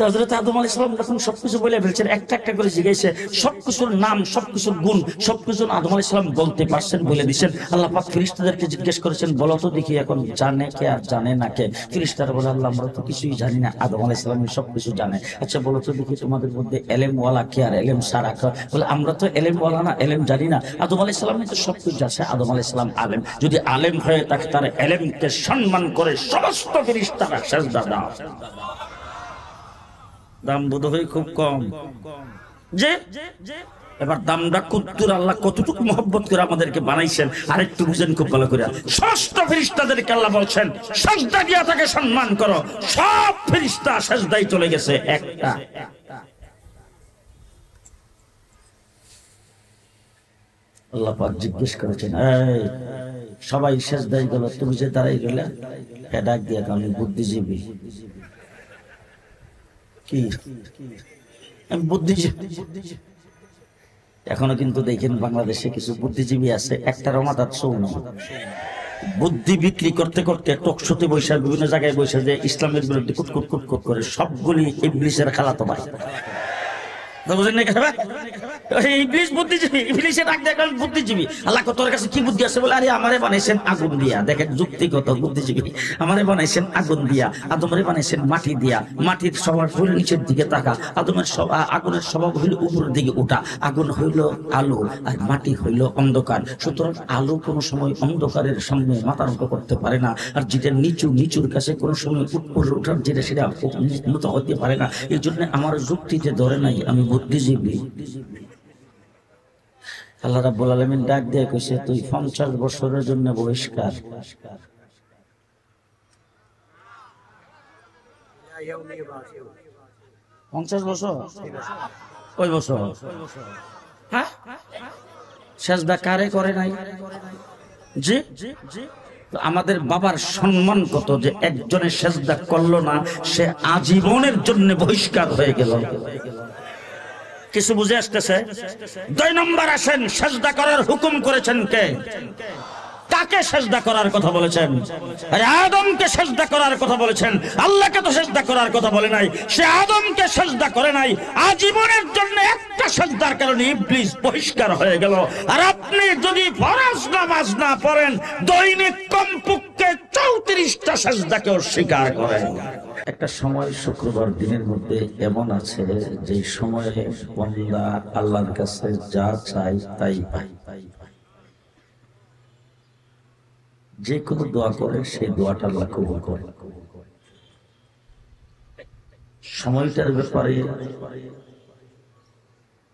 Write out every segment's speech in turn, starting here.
হযরত আদম আলাইহিস সালাম যখন সবকিছু বলে ফেলছেন, একটা একটা করে জিজ্ঞাসা, সবকিছুর নাম, সবকিছুর গুণ, সবকিছু আদম আলাইহিস সালাম বলতে পারছেন, বলে দিচ্ছেন। আল্লাহ পাক ফেরেশতাদেরকে জিজ্ঞেস করেছেন, বলো তো দেখি এখন জানে কে আর জানে না কে? ফেরেশতারা বলে, আল্লাহ আমরা তো কিছুই জানি না, আদম আলাইহিস সালাম সবকিছু জানে। আচ্ছা বলো তো দেখি তোমাদের মধ্যে এলেমওয়ালা কে আর এলেম সারা কে? বলে আমরা তো এলেমওয়ালা না, এলেম জানি না। আদম আলাইহিস সালাম তো সবকিছু আছে, আদম আলাইহিস সালাম আলেম। যদি আলেম হয়ে থাকে তার এলেমকে সম্মান করে সমস্ত ফেরেশতারা সিজদা দাও। দাম বোধ হয় খুব কম, যে এবার দামটা কতটুকু, আল্লাহ কতটুকু মহব্বত করে আমাদেরকে বানাইছেন আরেকটু বুঝেন খুব ভালো করে। সমস্ত ফেরেশতাদেরকে আল্লাহ বলছেন সিজদা দিয়া তাকে সম্মান করো। সব ফেরেশতা সিজদায় চলে গেছে, একটা আল্লাহ পাক জিজ্ঞেস করেছেন, এই সবাই সিজদায় গেল, তুমি যে দাঁড়াই গেলে, ডাক দিয়া আমি বুদ্ধিজীবী। কি আমি বুদ্ধিজীবী? এখনো কিন্তু দেখেন বাংলাদেশে কিছু বুদ্ধিজীবী আছে, একটা রমাদাত শোনো বুদ্ধি বিক্রি করতে করতে টকশোতে বসে, বিভিন্ন জায়গায় বসে যে ইসলামের বিরুদ্ধে কুটকুট কুটকুট করে, সবগুলি ইবলিসের খালাতো ভাই। বুদ্ধিজীবী আল্লাহ তোর কাছে কি বুদ্ধি আছে? বলে আরে আমারে বানাইছেন আগুন দিয়া। দেখেন যুক্তিগত বুদ্ধিজীবী, আমারে বানাইছেন আগুন দিয়া, আদমরে বানাইছেন মাটি দিয়া। মাটির স্বভাব হইল নিচের দিকে তাকা, আদমের আগুনের স্বভাব হইল উপরের দিকে উঠা। আগুন হইল আলো আর মাটি হইল অন্ধকার। সুতরাং আলো কোনো সময় অন্ধকারের সামনে মাথা নত করতে পারে না, আর যেটা নিচু নিচুর কাছে কোনো সময় উপরে উঠার যেটা সেটা উন্নত হতে পারে না। এই জন্য আমার যুক্তিতে ধরে নাই, আমি বুদ্ধিজীবী। আল্লাহ রাব্বুল আলামিন ডাক দিয়ে কইছে, তুই 50 বছরের জন্য বহিষ্কার। 50 বছর? কয় বছর? হ্যাঁ, সিজদা কারে করে নাই? জি, আমাদের বাবার সম্মান কত যে একজনের সিজদা করলো না, সে আজীবনের জন্য বহিষ্কার হয়ে গেল। কিছু বুঝে আসতেছে? 2 নম্বর আসেন, সিজদা করার হুকুম করেছেন কে? কাকে সিজদা করার কথা বলেছেন? আদমকে সিজদা করার কথা বলেছেন, আল্লাহকে তো সিজদা করার কথা বলে নাই। সে আদমকে সিজদা করে নাই, আজীবনের জন্য একটা সিজদার কারণে ইবলিস বহিষ্কার হয়ে গেল। আর আপনি যদি ফরজ নামাজ না পড়েন, দৈনিক কমপক্ষে 34টা সিজদাকে অস্বীকার করেন। একটা সময় শুক্রবার দিনের মধ্যে এমন আছে যে সময়ে বান্দা আল্লাহর কাছে যা চাই তাই পায়। যে কোনো দোয়া করে সেই দোয়াটা আল্লাহ কবুল করে। সময়টার ব্যাপারে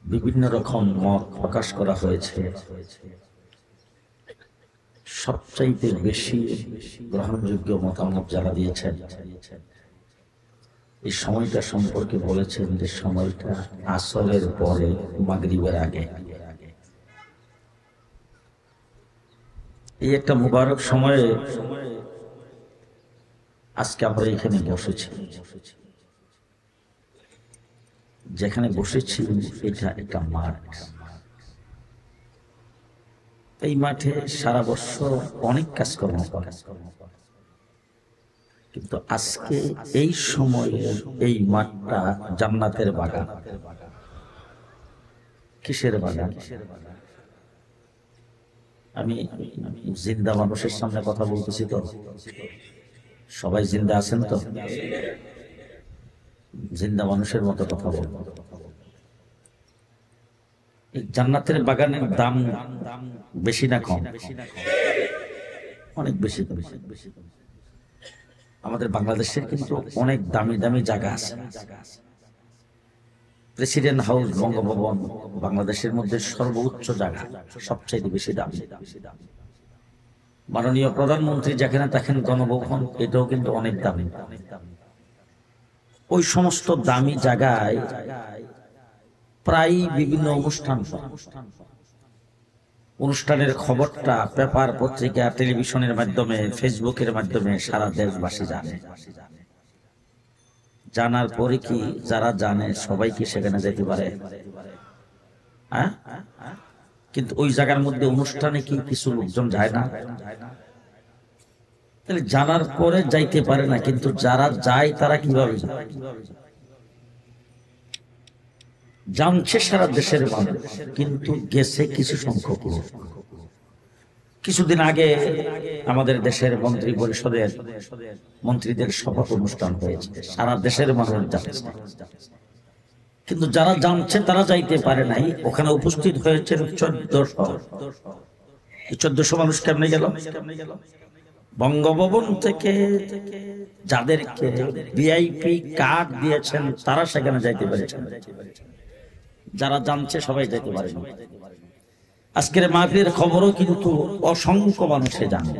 বিভিন্ন রকম মত প্রকাশ করা হয়েছে। সবচাইতে বেশি গ্রহণযোগ্য মতামত যারা দিয়েছেন, এই সময়টা সম্পর্কে বলেছেন যে সময়টা আসরের পরে মাগরিবের আগে। এই একটা মুবারক সময়ে আজকে আমরা এখানে বসেছি। যেখানে বসেছি এটা একটা মাঠ। এই মাঠে সারা বছর অনেক কাজকর্ম করে, কিন্তু আজকে এই সময়ে এই মাঠটা জান্নাতের বাগান। কিসের বাগান? আমি জিন্দা মানুষের সামনে কথা বলতেছি, তো সবাই জিন্দা আছেন তো? জিন্দা মানুষের মতো কথা বলবো। জান্নাতের বাগানের দাম বেশি না কম? অনেক বেশি। আমাদের বাংলাদেশের কিন্তু অনেক দামি দামি জায়গা আছে। প্রেসিডেন্ট হাউস, বঙ্গভবন বাংলাদেশের মধ্যে সর্বোচ্চ জায়গা, সবচেয়ে বেশি দামি। মাননীয় প্রধানমন্ত্রী যেখানে থাকেন গণভবন, এটাও কিন্তু অনেক দামি। ওই সমস্ত দামি জায়গায় প্রায় বিভিন্ন অনুষ্ঠানের খবরটা পেপার, পত্রিকা, টেলিভিশনের মাধ্যমে, ফেসবুকের মাধ্যমে সারা দেশবাসী জানে। জানার পরে কি যারা জানে সবাই কি সেখানে যেতে পারে? হ্যাঁ, কিন্তু ওই জায়গার মধ্যে অনুষ্ঠানে কি কিছু লোকজন যায় না? তাহলে জানার পরে যাইতে পারে না, কিন্তু যারা যায় তারা কিভাবে যায়? জানছে সারা দেশের মানুষ, কিন্তু গেছে কিছু সংখ্যক লোক। কিছুদিন আগে আমাদের দেশের মন্ত্রী পরিষদের মন্ত্রীদের শপথ অনুষ্ঠান হয়েছে, সারা দেশের মানুষ যাচ্ছে, কিন্তু যারা জানছে তারা যাইতে পারে নাই। ওখানে উপস্থিত হয়েছে 1400 মানুষ। কেমনে গেল? বঙ্গভবন থেকে যাদেরকে ভিআইপি কার্ড দিয়েছেন তারা সেখানে যাইতে পেরেছেন, যারা জানছে সবাই যাইতে পারেনি। আজকের মাহফিলের খবরও কিন্তু অসংখ্য মানুষে জানে,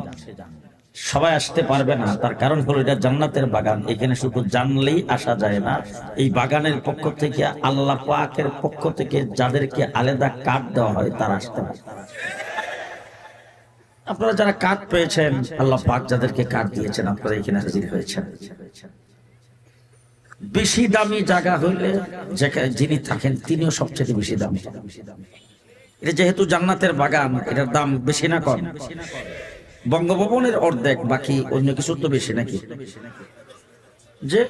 সবাই আসতে পারবে না। তার কারণ হলো এটা জান্নাতের বাগান, এখানে শুধু জানলেই আসা যায় না। এই বাগানের পক্ষ থেকে, আল্লাহ পাকের পক্ষ থেকে যাদেরকে আলাদা কার্ড দেওয়া হয় তারা আসতে পারে। আপনারা যারা কার্ড পেয়েছেন, আল্লাহ পাক যাদেরকে কার্ড দিয়েছেন, আপনারা এখানে হাজির হয়েছেন। বেশি দামি জায়গা হইলে যিনি থাকেন তিনিও সবচেয়ে বেশি দামি। এটা যেহেতু জান্নাতের বাগান, এটার দাম বেশি না কম? বঙ্গভবনের অর্ধেক, বাকি অন্য কিছু তো বেশি নাকি? যে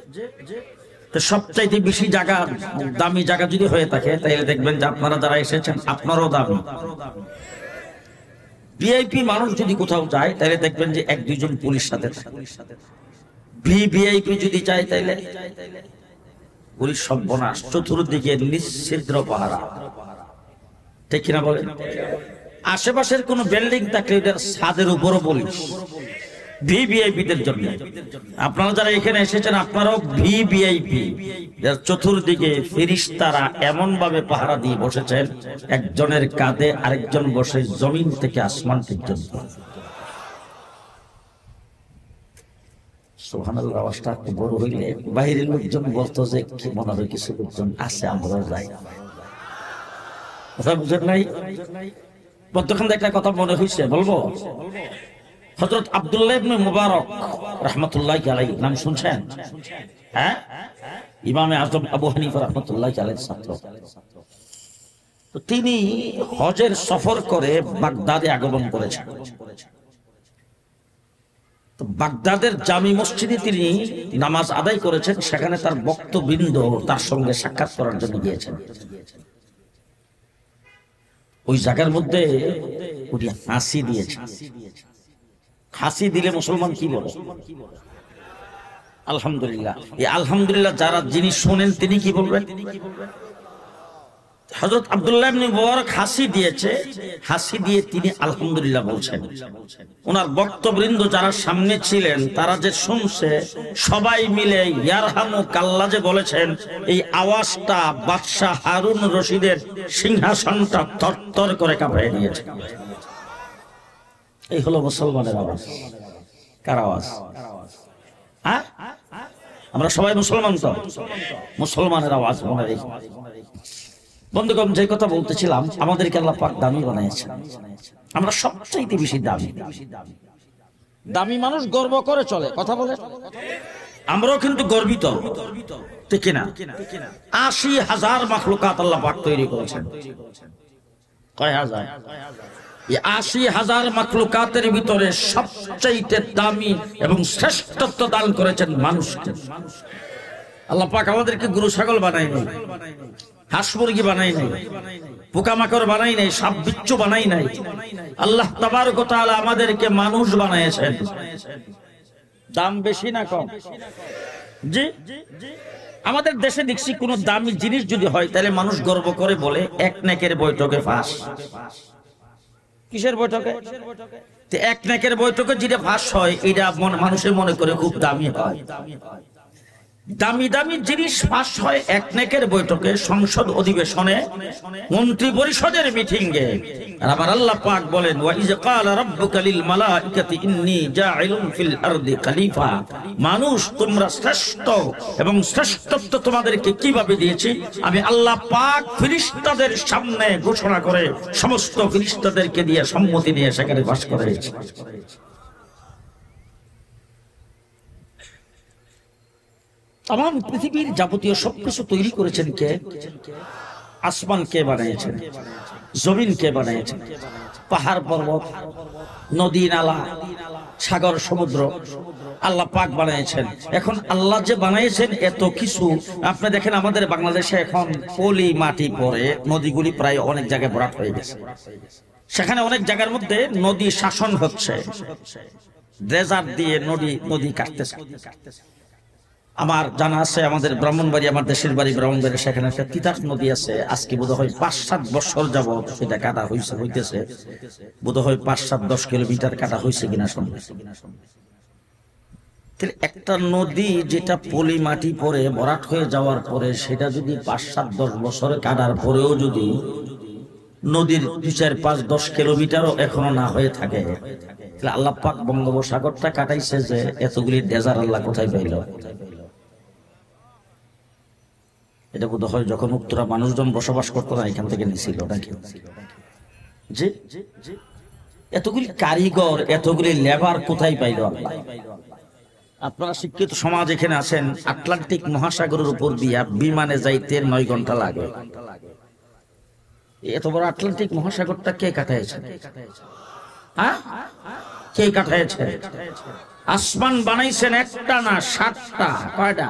সবচাইতে বেশি জায়গা, দামি জায়গা যদি হয়ে থাকে, তাহলে দেখবেন যে আপনারা যারা এসেছেন আপনারাও দামি। ভিআইপি মানুষ যদি কোথাও যায়, তাহলে দেখবেন যে 1-2 জন পুলিশ সাথে থাকে। ভিআইপি যদি যায়, তাহলে পুলিশ সর্বনাশ, চতুর্দিকে নিশ্ছিদ্র পাহারা, ঠিক কিনা বলেন? আশেপাশের কোন বিল্ডিং থাকলে এটার ছাদের উপরও পুলিশ, ভিআইপিদের জন্য। আপনারা যারা এখানে এসেছেন আপনারাও ভিআইপি, চতুর্দিকে ফেরেশতারা এমন ভাবে পাহারা দিয়ে বসেছেন, একজনের কাঁধে আরেকজন বসে জমিন থেকে আসমান পর্যন্ত। সুবহানাল্লাহ, আওয়াজটা একটু বড় হইলে বাইরের লোকজন বলতো যে কি মনে হয় কিছু লোকজন আছে, আমরা যাই। কথা বুঝেন নাই? প্রত্যেকখান একটা কথা মনে হয়েছে, বলবো। হযরত আব্দুল্লাহ ইবনে মুবারক রাহমাতুল্লাহি আলাইহি নাম শুনছেন? হ্যাঁ, ইমামে আযম আবু হানিফা রাহমাতুল্লাহি আলাইহির ছাত্র। তো তিনি হজের সফর করে বাগদাদে আগমন করেছেন। তো বাগদাদের জামি মসজিদে তিনি নামাজ আদায় করেছেন। সেখানে তার ভক্তবৃন্দ তার সঙ্গে সাক্ষাৎ করার জন্য গিয়েছেন। ওই জায়গার মধ্যে উনি হাসি দিয়েছেন। হাসি দিলে মুসলমান কি বলে? আলহামদুলিল্লাহ। এই আলহামদুলিল্লাহ যারা যিনি শোনেন তিনি কি বলবেন? হযরত আব্দুল্লাহ ইবনে মুবারক হাসি দিয়েছে, হাসি দিয়ে তিনি আলহামদুলিল্লাহ বলছেন। ওনার বক্তবৃন্দ যারা সামনে ছিলেন তারা যে শুনছে, সবাই মিলে ইয়ারহামুকাল্লাহ যে বলেছেন, এই আওয়াজটা বাদশাহ হারুন রশিদের সিংহাসনটা থরথর করে কাঁপিয়ে দিয়েছে। এই হলো মুসলমানের আওয়াজ। কার আওয়াজ? হ্যাঁ, আমরা সবাই মুসলমান তো, মুসলমানের আওয়াজ মনে রেখে। বন্ধুগণ, যে কথা বলতেছিলাম, আমাদেরকে আল্লাহ পাক দামি বানিয়েছেন। আমরা সবচাইতে বেশি দামি। দামি মানুষ গর্ব করে চলে, কথা বলে। আমরাও কিন্তু গর্বিত, ঠিক না? ৮০,০০০ মাখলুকাত আল্লাহ পাক তৈরি করেছেন। কয় হাজার? ৮০,০০০ মাখলুকাতের ভিতরে সবচাইতে দামি এবং শ্রেষ্ঠত্ব দান করেছেন মানুষকে। আল্লাহ পাক আমাদেরকে গরু ছাগল বানায় নাই, হাঁস মুরগি বানাই নাই, পোকামাকড় বানাই নাই, সাপ বিচ্ছু বানাই নাই। আল্লাহ তাবারক ওয়া তাআলা আমাদেরকে মানুষ বানাইছেন। দাম বেশি না কম? জি, আমাদের দেশে দেখছি কোন দামি জিনিস যদি হয় তাহলে মানুষ গর্ব করে বলে এক নেকের বৈঠকে ফাঁস। কিসের বৈঠকে? এক নেকের বৈঠকে যেটা ফাঁস হয়, এটা মানুষের মনে করে খুব দামি হয়। দামি দামি জিনিস ফাঁস হয় এক নেকের বৈঠকে, সংসদ অধিবেশনে, মন্ত্রী পরিষদের মিটিংয়ে। আর আমার আল্লাহ পাক বলেন, ওয়া ইয ক্বালা রাব্বুকা লিল মালাইকাতি ইন্নী জাইলুন ফিল আরদি খলিফা। মানুষ তোমরা শ্রেষ্ঠ, এবং শ্রেষ্ঠত্ব তোমাদেরকে কিভাবে দিয়েছি? আমি আল্লাহ পাক ফেরেশতাদের সামনে ঘোষণা করে সমস্ত ফেরেশতাদেরকে দিয়ে সম্মতি নিয়ে সেখানে বাস করেছি। তাম পৃথিবীর যাবতীয় সবকিছু তৈরি করেছেন কে? আসমান কে বানিয়েছেন? জমিন কে বানিয়েছেন? পাহাড় পর্বত, নদী নালা, সাগর সমুদ্র, আল্লাহ পাক বানিয়েছেন। এখন আল্লাহ যে বানিয়েছেন এত কিছু, আপনি দেখেন আমাদের বাংলাদেশে এখন পলি মাটি পড়ে, নদীগুলি প্রায় অনেক জায়গায় ভরাট হয়ে গেছে। সেখানে অনেক জায়গার মধ্যে নদী শাসন হচ্ছে, ড্রেজার দিয়ে নদী কাটতেছে। আমার জানা আছে আমাদের ব্রাহ্মণবাড়ি, আমার দেশের বাড়ি ব্রাহ্মণবাড়ি, সেখানে একটা তিতাস নদী আছে। আজকে বোধহয় 5-7 বছর যাবত সেটা কাটা হইতেছে, বোধহয় 5-7-10 কিলোমিটার কাটা হয়েছে কিনা শুনবে। একটা নদী যেটা পলি মাটি পরে ভরাট হয়ে যাওয়ার পরে, সেটা যদি 5-7-10 বছর কাটার পরেও যদি নদীর 2-4-5-10 কিলোমিটারও এখনো না হয়ে থাকে, তাহলে আল্লাহ পাক বঙ্গোপসাগরটা কাটাইছে যে এতগুলি ডেজার আল্লাহ কোথায় পাইল? এটা বোধ হয় যখন উত্তরা মানুষজন বসবাস করতো না, এখান থেকে নিছিল নাকি? যে এতগুলি কারিগর, এতগুলি লেবার কোথায় পাইল আল্লাহ? আপনারা শিক্ষিত সমাজ এখানে আছেন, আটলান্টিক মহাসাগরের উপর দিয়া বিমানে যাইতে 9 ঘন্টা লাগে। এত বড় আটলান্টিক মহাসাগরটা কে কাটাইছে? কে কাটাইছে? আসমান বানাইছেন একটা না 7টা। কয়টা?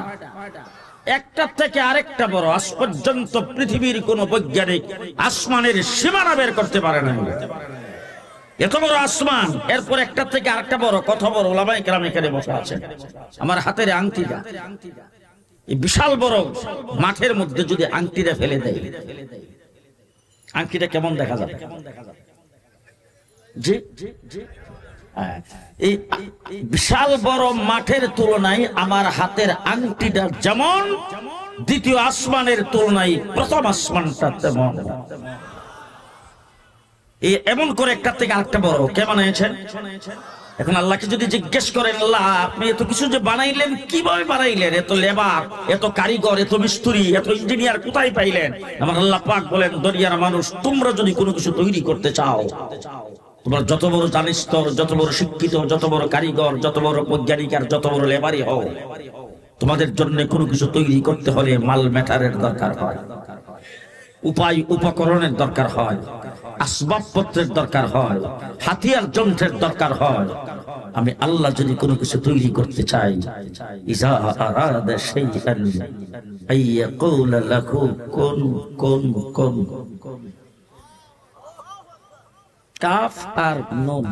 একটা থেকে আরেকটা বড়। আজ পর্যন্ত পৃথিবীর কোন বৈজ্ঞানিক আসমানের সীমানা বের করতে পারে না। এত বড় আসমান, এরপর একটা থেকে আরেকটা বড়। কত বড়? ওলামায়ে কেরাম এখানে বসে আছেন। আমার হাতের আংটিটা, এই বিশাল বড় মাঠের মধ্যে যদি আংটিটা ফেলে দেয়, আংটিটা কেমন দেখা যাবে? জি, এই বিশাল বড় মাঠের তুলনায় আমার হাতের আংটিটা যেমন, দ্বিতীয় আসমানের তুলনায় প্রথম আসমানটা তেমন। এমন করে একটা থেকে আরেকটা বড়। কে বানিয়েছেন? এখন আল্লাহকে যদি জিজ্ঞেস করেন, আল্লাহ আপনি এত কিছু যে বানাইলেন, কিভাবে বানাইলেন? এত লেবার, এত কারিগর, এত মিস্ত্রি, এত ইঞ্জিনিয়ার কোথায় পাইলেন? আমার আল্লাহ পাক বলেন, দুনিয়ার মানুষ, তোমরা যদি কোনো কিছু তৈরি করতে চাও, তোমরা যত বড় জানিস্তর, যত বড় শিক্ষিত, যত বড় কারিগর, যত বড় বৈজ্ঞানিক আর যত বড় লেবারই হও, তোমাদের জন্য কোনো কিছু তৈরি করতে হলে মাল ম্যাটারের দরকার হয়, উপায় উপকরণের দরকার হয়, আসবাবপত্রের দরকার হয়, হাতিয়ার যন্ত্রের দরকার হয়। আমি আল্লাহ যদি কোনো কিছু তৈরি করতে চাই, ইজা আরাদা শাইআন আইয়াকুলা লাহু কুন কুন কুন। কাফ আর নুন,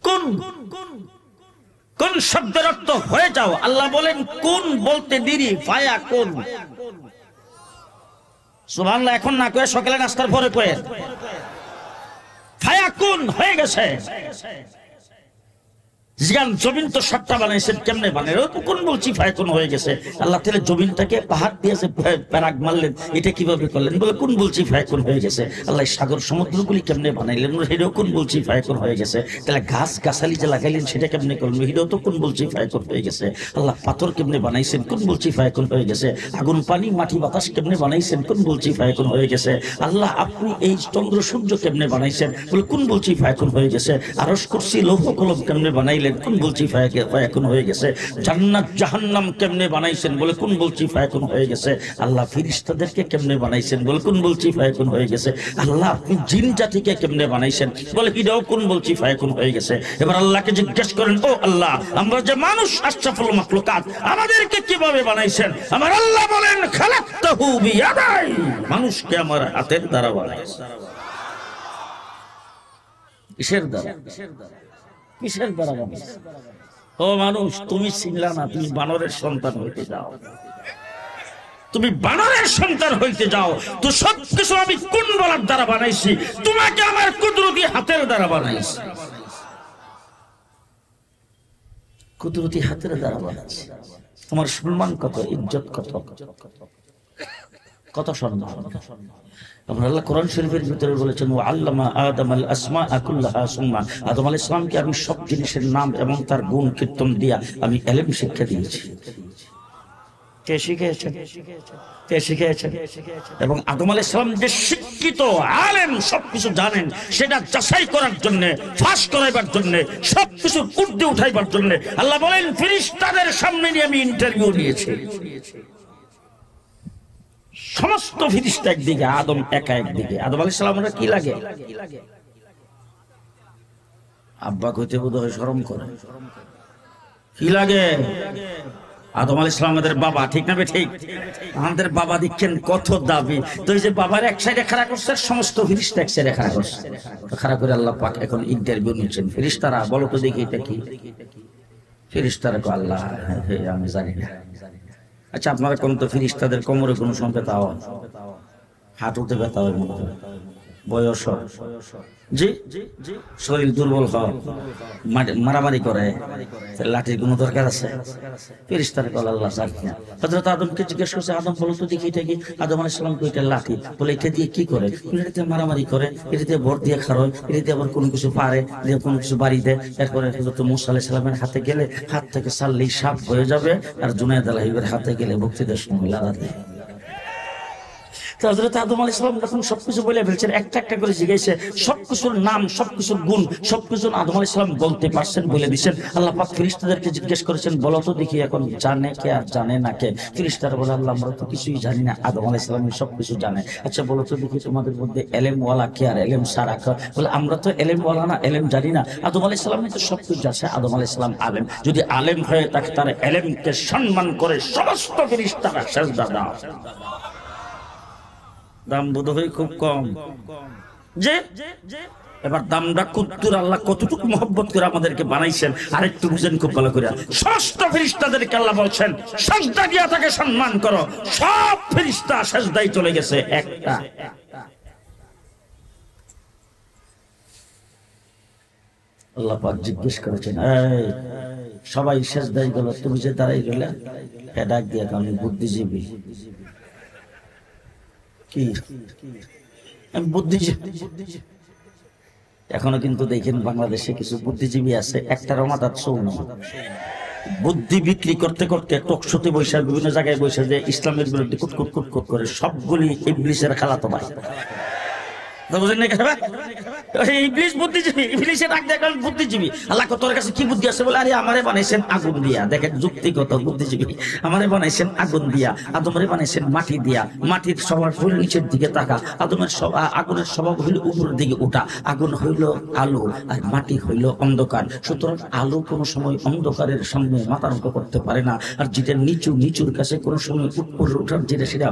কুন। কোন শব্দের অর্থ হয়ে যাও। আল্লাহ বলেন কোন বলতে দেরি, ফায়া কোন। সুবহানাল্লাহ। এখন না কয়ে সকালে নাস্তার পরে কয়ে ফায়া কোন হয়ে গেছে। জমিন তো সাতটা বানাইছেন, কেমনে বানাই? কোন বলছি ফায়কুন হয়ে গেছে। আল্লাহ তাআলা জমিনটাকে পাহাড় দিয়েছে, প্যারাগ মারলেন, এটা কিভাবে করলেন? বলে কোন বলছি ফায়কুন হয়ে গেছে। আল্লাহ সাগর সমুদ্রগুলি কেমনে বানাইলেন? সেটাও কোন বলছি ফায়কুন হয়ে গেছে। তাহলে গাছ গাছালি যে লাগাইলেন সেটা কেমনে করলেন? এটাও তো কোন বলছি ফায়কুন হয়ে গেছে। আল্লাহ পাথর কেমনে বানাইছেন? কোন বলছি ফায়কুন হয়ে গেছে। আগুন পানি মাটি বাতাস কেমনে বানাইছেন? কোন বলছি ফায়কুন হয়ে গেছে। আল্লাহ আপনি এই চন্দ্র সূর্য কেমনে বানাইছেন? বলে কোন বলছি ফায়কুন হয়ে গেছে। আরশ কুরসি লৌহ কলম কেমনে বানাইলেন? কোন বলছি ফায়াকুন হয়ে গেছে। জান্নাত জাহান্নাম কেমনে বানাইছেন? বলে কোন বলছি ফায়াকুন হয়ে গেছে। আল্লাহ ফেরেশতাদেরকে কেমনে বানাইছেন? বলে কোন বলছি ফায়াকুন হয়ে গেছে। আল্লাহ আপনি জিন জাতিকে কেমনে বানাইছেন? বলে এটাও কোন বলছি ফায়াকুন হয়ে গেছে। এবার আল্লাহকে জিজ্ঞেস করেন, ও আল্লাহ, আমরা যে মানুষ, আশরাফুল মাখলুকাত, আমাদেরকে কিভাবে বানাইছেন? আমার আল্লাহ বলেন, খালাকতাহু বিয়াদাই, মানুষকে আমার হাতের দ্বারা বানাইছেন। কিসের দ্বারা? কিসের দ্বারা বানাইছেন? ও মানুষ, তুমি চিনলা না, তুমি বানরের সন্তান হইতে যাও, তুমি বানরের সন্তান হইতে যাও। তো সবকিছু আমি কোন বলার দ্বারা বানাইছি? তোমাকে আমার কুদরতি হাতের দ্বারা বানাইছি। কুদরতি হাতের দ্বারা বানাইছি। তোমার সম্মান কত, ইজ্জত কত, কত সম্মান। আল্লাহ কোরআন শরীফের ভিতরে বলেছেন, ওয়া আল্লামা আদমাল আসমাআ কুল্লাহা, সুম্মা আদম আলাইহিস সালামকে আমি সব জিনিসের নাম এবং তার গুণ কীর্তন দিয়া আমি ইলম শিক্ষা দিয়েছি। কে শিখিয়েছেন? কে শিখিয়েছেন? এবং আদম আলাইহিস সালাম যে শিক্ষিত আলেম, সবকিছু জানেন, সেটা যাচাই করার জন্য, ফাঁস করাইবার জন্য, সবকিছু উর্দে উঠাইবার জন্য আল্লাহ বলেন ফেরেশতাদের সামনে নিয়ে আমি ইন্টারভিউ নিয়েছি। সমস্ত ফেরেশতা একদিকে, আদম একা একদিকে। আদম আলাইহিস সালামের কি লাগে? আব্বা কইতে বোধ হয় শরম করে। কি লাগে? আদম আলাইহিস সালাম আমাদের বাবা, ঠিক না ঠিক? আমাদের বাবা দেখছেন কত দাবি। তো এই যে বাবার এক সাইডে খাড়া করছে, সমস্ত ফেরেশতা এক সাইডে খাড়া করছে। খাড়া করে আল্লাহ পাক এখন ইন্টারভিউ নিচ্ছেন, ফেরেশতারা বলো তো দেখি এটা কি? ফেরেশতারা কো আল্লাহ আমি জানি না। আচ্ছা আপনারা কোন তো ফেরেশতাদের কোমরে কোনো সময় ব্যথা হয়, হাঁটুতে ব্যথা হয়, মনে হয় বয়স, জি শরীর দুর্বল হয়, মারামারি করে, লাঠির কোনো দরকার আছে? ফেরেশতারা কল আল্লাহ জানি না। হযরত আদমকে জিজ্ঞেস করছে, আদম বলো তো দেখি এটা কি? আদম আলাইহিস সালাম কইটা লাঠি, বলে এটা দিয়ে কি করে? এটাতে মারামারি করে, এটাতে ভর দিয়ে খারয়, এটাতে আবার কোনো কিছু পারে, দিয়ে কোনো কিছু বাড়ি দেয়। এরপরে হযরত মূসা আলাইহিস সালামের হাতে গেলে হাত থেকে ছাড়লেই সাপ হয়ে যাবে, আর জুনায়েদ আলাইহির হাতে গেলে বক্তৃতার সময় লাগাতে। হযরত আদম আলাইহিস সালাম যখন সবকিছু বলে ফেলছেন, একটা একটা করে জিজ্ঞাসা, সবকিছুর নাম, সবকিছুর গুণ, সবকিছু আদম আলাইহিস সালাম বলতে পারছেন, বলে দিচ্ছেন। আল্লাহ পাক ফেরেশতাদেরকে জিজ্ঞেস করেছেন, বলো তো দেখি এখন জানে কে আর জানে না কে? ফেরেশতারা বলে, আল্লাহ আমরা তো কিছুই জানি না, আদম আলাইহিস সালাম সবকিছু জানে। আচ্ছা বলো তো দেখি তোমাদের মধ্যে এলেম ওয়ালা কে আর এলেম সারা কে? বলে আমরা তো এলেম ওয়ালা না, এলেম জানি না। আদম আলাইহিস সালাম তো সবকিছু জানে। আদম আলাইহিস সালাম আলেম, যদি আলেম হয়ে থাকে তার এলেমকে সম্মান করে সমস্ত ফেরেশতারা সিজদা দাও। দাম বোধ হয় খুব কম, যে এবার দামটা কতটুকু, আল্লাহ কতটুকু মহব্বত করে আমাদেরকে বানাইছেন আরেকটু বুঝেন খুব ভালো করে। ষষ্ঠ ফেরেশতাদেরকে আল্লাহ বলছেন সিজদা দিয়া তাকে সম্মান করো। সব ফেরেশতা সিজদায় চলে গেছে, একটা আল্লাহ পাক জিজ্ঞেস করেছেন, এই সবাই সিজদায় গেল, তুমি যে দাঁড়াই গেলে? ডাক দিয়া আমি বুদ্ধিজীবী। এখনো কিন্তু দেখেন বাংলাদেশে কিছু বুদ্ধিজীবী আছে, একটা রমাদাত শোন বুদ্ধি বিক্রি করতে করতে টকশোতে বসে, বিভিন্ন জায়গায় বসে যে ইসলামের বিরুদ্ধে কুটকুট কুটকুট করে, সবগুলি ইবলিসের খালাতো ভাই। বুদ্ধিজীবী আল্লাহ তোর কাছে কি বুদ্ধি আছে? বলে আরে আমারে বানাইছেন আগুন দিয়া। দেখেন যুক্তিগত বুদ্ধিজীবী, আমারে বানাইছেন আগুন দিয়া, আদমরে বানাইছেন মাটি দিয়া। মাটির স্বভাব হইল নিচের দিকে তাকা, আদমের আগুনের স্বভাব হইল উপরের দিকে উঠা। আগুন হইল আলো আর মাটি হইল অন্ধকার। সুতরাং আলো কোনো সময় অন্ধকারের সামনে মাথা নত করতে পারে না, আর যেটা নিচু নিচুর কাছে কোনো সময় উপরে উঠার যেটা সেটা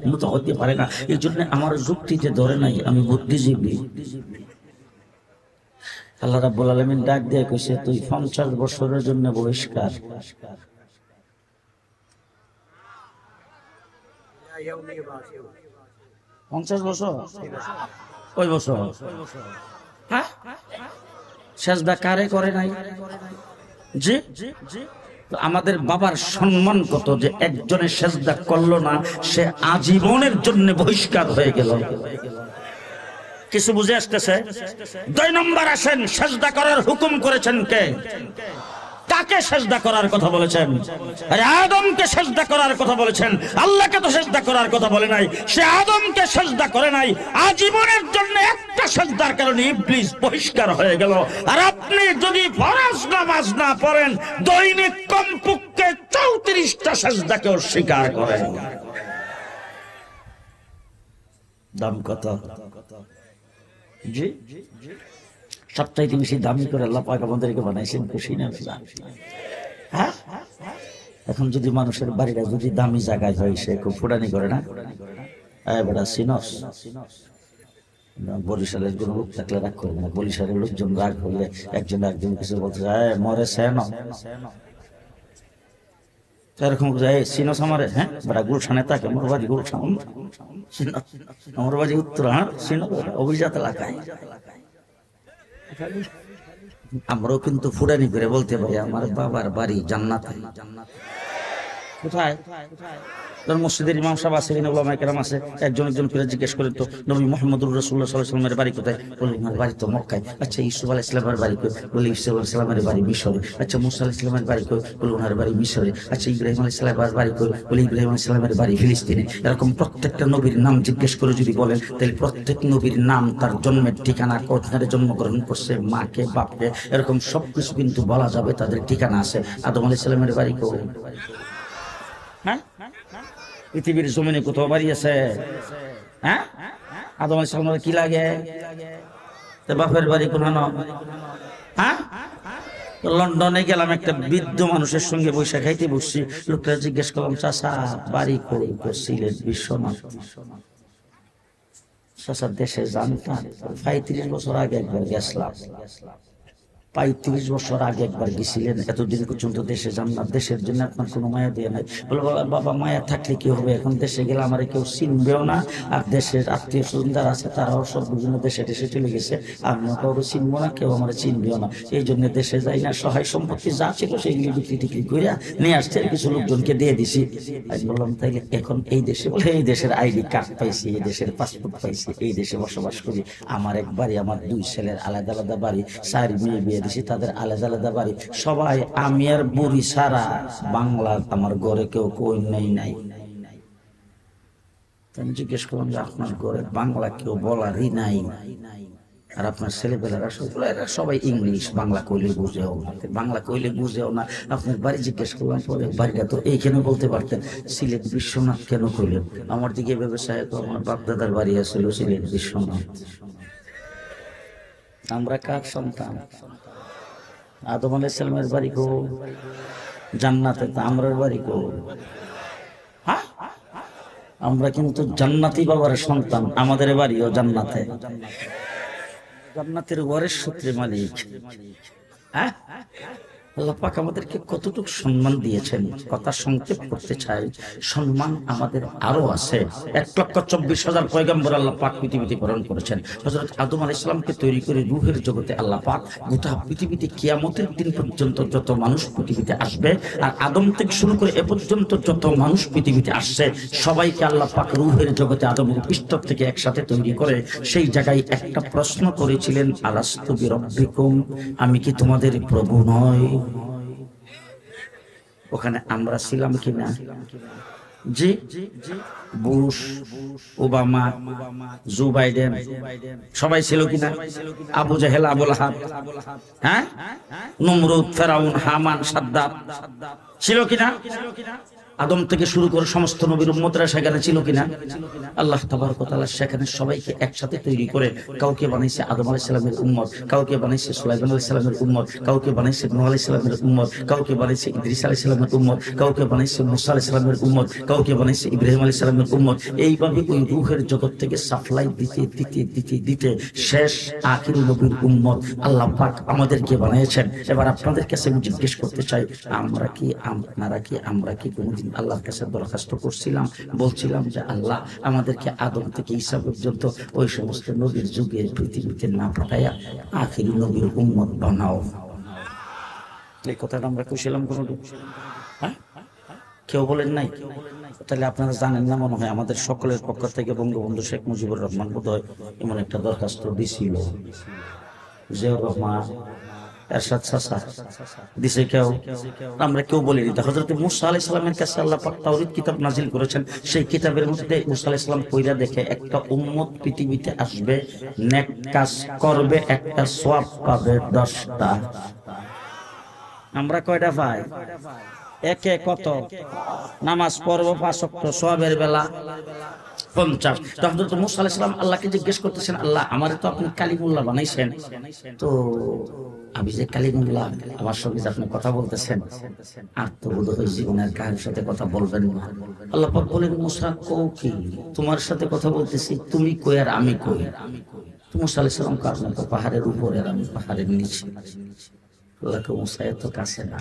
উন্নত হতে পারে না। এই জন্য আমার যুক্তিতে ধরে নাই, আমি বুদ্ধিজীবী। আল্লাহ রাব্বুল আলামিন ডাক দিয়ে কইছে, তুই 50 বছরের জন্য বহিষ্কার। 50 বছর? কই বছর? হ্যাঁ, সিজদা কারে করে নাই? জি আমাদের বাবার সম্মান কত যে একজনের সিজদা করলো না, সে আজীবনের জন্য বহিষ্কার হয়ে গেল। কিছু বুঝে আসতেছে? 2 নম্বর আসেন, সিজদা করার হুকুম করেছেন কে? কাকে সিজদা করার কথা বলেছেন? আরে আদমকে সিজদা করার কথা বলেছেন, আল্লাহকে তো সিজদা করার কথা বলে নাই। সে আদমকে সিজদা করে নাই, আজীবনের জন্য একটা সিজদার কারণে ইবলিস বহিষ্কার হয়ে গেল। আর আপনি যদি ফরজ নামাজ না পড়েন, দৈনিক কমপক্ষে 34টা সিজদাকে অস্বীকার করেন। দাম কত? জি সবচাইতে বেশি দামি করে আল্লাহ পাক আমাদেরকে বানাইছেন, খুশি না? হ্যাঁ, এখন যদি মানুষের বাড়িটা যদি দামি জায়গায় হয়, সে খুব ফুটানি করে না? বেটা সিনস, বরিশালের কোন লোক থাকলে রাগ করবে না, বরিশালের লোকজন রাগ করলে একজন একজন কিছু বলতে চায়, মরে সেন এরকম সিনস আমারে। হ্যাঁ বেটা গুলশানে থাকে, আমার বাড়ি গুলশান, আমার বাড়ি উত্তর, হ্যাঁ সিনস অভিজাত এলাকায়। আমরাও কিন্তু ফুরানি করে বলতে পারি আমার বাবার বাড়ি জান্নাতে। কোথায়? মসজিদের ইমাম সাহেব আছে, ওলামায়ে কেরাম আছে, একজন একজন করে জিজ্ঞেস করেন তো নবী মুহাম্মদুর রাসূলুল্লাহ সাল্লাল্লাহু আলাইহি ওয়াসাল্লামের বাড়ি কোথায়? বলে আমার বাড়ি তো মক্কায়। আচ্ছা ইউসুফ আলাইহিস সালামের বাড়ি কই? বলে ইউসুফ আলাইহিস সালামের বাড়ি মিশরে। আচ্ছা মুসা আলাইহিস সালামের বাড়ি কই? বলে ওনার বাড়ি মিশরে। আচ্ছা ইব্রাহিম আলাইহিস সালামের বাড়ি কই? বলে ইব্রাহিম আলাইহিস সালামের বাড়ি ফিলিস্তিনে। এরকম প্রত্যেকটা নবীর নাম জিজ্ঞেস করে যদি বলেন, তাহলে প্রত্যেক নবীর নাম, তার জন্মের ঠিকানা, কোথায় জন্মগ্রহণ করছে, মাকে বাপকে, এরকম সবকিছু কিন্তু বলা যাবে, তাদের ঠিকানা আছে। আদম আলাইহিস সালামের বাড়ি কই? হ্যাঁ, পৃথিবীর জমিনে কোথাও বাড়ি আছে? হ্যাঁ, আদম আলাইহিস সালামের কি লাগে? বাপের বাড়ি কোন? হ্যাঁ, লন্ডনে গেলাম, একটা বৃদ্ধ মানুষের সঙ্গে বৈশা খাইতে বসছি। লোকটা জিজ্ঞেস করলাম, চাচা বাড়ি কই? সিলেট বিশ্বনাথ। চাচা দেশে জানতাম 35 বছর আগে একবার গেছিলাম। 35 বছর আগে একবার গেছিলেন, এতদিন পর্যন্ত দেশে যান না, দেশের জন্য আপনার কোনো মায়া দিয়ে নাই? বলে বাবা মায়া থাকলে কি হবে, এখন দেশে গেলে আমার কেউ চিনবেও না, আর দেশের আত্মীয় স্বজন যারা আছে তারাও সব বিভিন্ন দেশে দেশে চলে গেছে, আমিও কাউকে চিনবো না, কেউ আমার চিনবেও না, এই জন্য দেশে যাই না। সহায় সম্পত্তি যা ছিল সেইগুলি বিক্রি টিক্রি করে নিয়ে আসছে, কিছু লোকজনকে দিয়ে দিছি। আমি বললাম তাইলে এখন এই দেশে, বলে এই দেশের আইডি কার্ড পাইছি, এই দেশের পাসপোর্ট পাইছি, এই দেশে বসবাস করি। আমার এক বাড়ি, আমার 2 ছেলের আলাদা আলাদা বাড়ি, 4 মেয়ে বিয়ে দিছি, তাদের আলাদা আলাদা বাড়ি, সবাই আমি আর বুড়ি সারা বাংলা আমার ঘরে কেউ কই নাই। আমি জিজ্ঞেস করলাম যে আপনার ঘরে বাংলা কেউ বলারই নাই, আর আপনার ছেলেপেলেরা সবাই ইংলিশ, বাংলা কইলে বুঝেও না, বাংলা কইলে বুঝেও না। আপনার বাড়ি জিজ্ঞেস করলাম, পরে বাড়িটা তো এইখানে বলতে পারতেন, সিলেট বিশ্বনাথ কেন কইলেন? আমার দিকে ব্যবসায় তো আমার বাপদাদার বাড়ি আসছিল সিলেট বিশ্বনাথ। আমরা কার সন্তান? আদম আলাইহিস সালামের বাড়ি কো জান্নাতে, তা আমরার বাড়ি কো? আমরা কিন্তু জান্নাতি বাবার সন্তান, আমাদের বাড়িও জান্নাতে, জান্নাতের ওয়ারিশ সূত্রে মালিক। হ্যাঁ, আল্লাহ পাক আমাদেরকে কতটুকু সম্মান দিয়েছেন, কথা সংক্ষেপ করতে চাই। সম্মান আমাদের আরো আছে। 1,24,000 পয়গম্বর আল্লাহ পাক পৃথিবীতে প্রেরণ করেছেন। হযরত আদম আলাইহিস সালামকে তৈরি করে রূহের জগতে আল্লাহ পাক গোটা পৃথিবীতে কিয়ামতের দিন পর্যন্ত যত মানুষ পৃথিবীতে আসবে, আর আদম থেকে শুরু করে এ পর্যন্ত যত মানুষ পৃথিবীতে আসছে, সবাইকে আল্লাহ পাক রূহের জগতে আদমের পৃষ্ঠ থেকে একসাথে তৈরি করে সেই জায়গায় একটা প্রশ্ন করেছিলেন, আলাস্তু বিরব্বিকুম, আমি কি তোমাদের প্রভু নয়? ওখানে আমরা ছিলাম কিনা? জি, বুশ, ওবামা, জো বাইডেন সবাই ছিল কিনা? আবু জাহেল, আবু লাহাব, হ্যাঁ, নমরুদ, ফেরাউন, হামান, সাদ্দাত ছিল কিনা? আদম থেকে শুরু করে সমস্ত নবীর উম্মতরা সেখানে ছিল কিনা? আল্লাহ তাবারক ওয়া তাআলা সেখানে সবাইকে একসাথে তৈরি করে কাউকে বানাইছে আদম আলাইহিস সালামের উম্মত, কাউকে বানাইছে সুলাইমান আলাইহিস সালামের উম্মত, কাউকে বানাইছে নূহ আলাইহিস সালামের উম্মত, কাউকে বানাইছে ইদ্রিস আলাইহিস সালামের উম্মত, কাউকে বানাইছে মুসা আলাইহিস সালামের উম্মত, কাউকে বানাইছে ইব্রাহিম আলাইহিস সালামের উম্মত। এইভাবে ওই রূহের জগৎ থেকে সাপ্লাই দিতে দিতে দিতে দিতে শেষ আখির নবীর উম্মত আল্লাহ পাক আমাদেরকে বানিয়েছেন। এবার আপনাদের কাছে আমি জিজ্ঞেস করতে চাই, আমরা কি কোনদিন আল্লাহর কাছে দরখাস্ত করছিলাম, বলছিলাম যে আল্লাহ আমাদেরকে আদম থেকে ঈসা পর্যন্ত ওই সমস্ত নবীর যুগে পৃথিবীতে না পাঠাইয়া আখিরি নবীর উম্মত বানাও? এই কথাটা আমরা কইছিলাম কোনদিন? হ্যাঁ, কেউ বলেন নাই? তাহলে আপনারা জানেন না মনে হয়, আমাদের সকলের পক্ষ থেকে বঙ্গবন্ধু শেখ মুজিবুর রহমান বোধহয় এমন একটা দরখাস্ত দিছিল। জিয়াউর রহমান, এরশাদ চাচা দিছে, কেউ আমরা কেউ বলিনি। হযরত মুসা আলাইহিস সালামের কাছে আল্লাহ পাক তাওরীত কিতাব নাজিল করেছেন, সেই কিতাবের মধ্যে মুসা আলাইহিস সালাম পড়া দেখে একটা উম্মত পৃথিবীতে আসবে, নেক কাজ করবে, একটা সওয়াব পাবে 10টা। আমরা কয়টা পাই? একে কত? নামাজ পড়ব 5 ওয়াক্ত, সওয়াবের বেলা 50। হযরত মুসা আলাইহিস সালাম আল্লাহকে জিজ্ঞেস করতেছেন, আল্লাহ আমারে তো আপনি কালিমুল্লাহ বানাইছেন, তো আমি যে কালিমুল্লাহ, আমার সঙ্গে আপনি কথা বলতেছেন, আর তো বোধহয় জীবনের কারোর সাথে কথা বলবেন না। আল্লাহ পাক বলেন, মুসা কও কি, তোমার সাথে কথা বলতেছি, তুমি কই আর আমি কই? মুসা আলাইহিস সালাম কারণ তো পাহাড়ের উপরে আর আমি পাহাড়ের নিচে। আল্লাহকে মুসা এত কাছে না,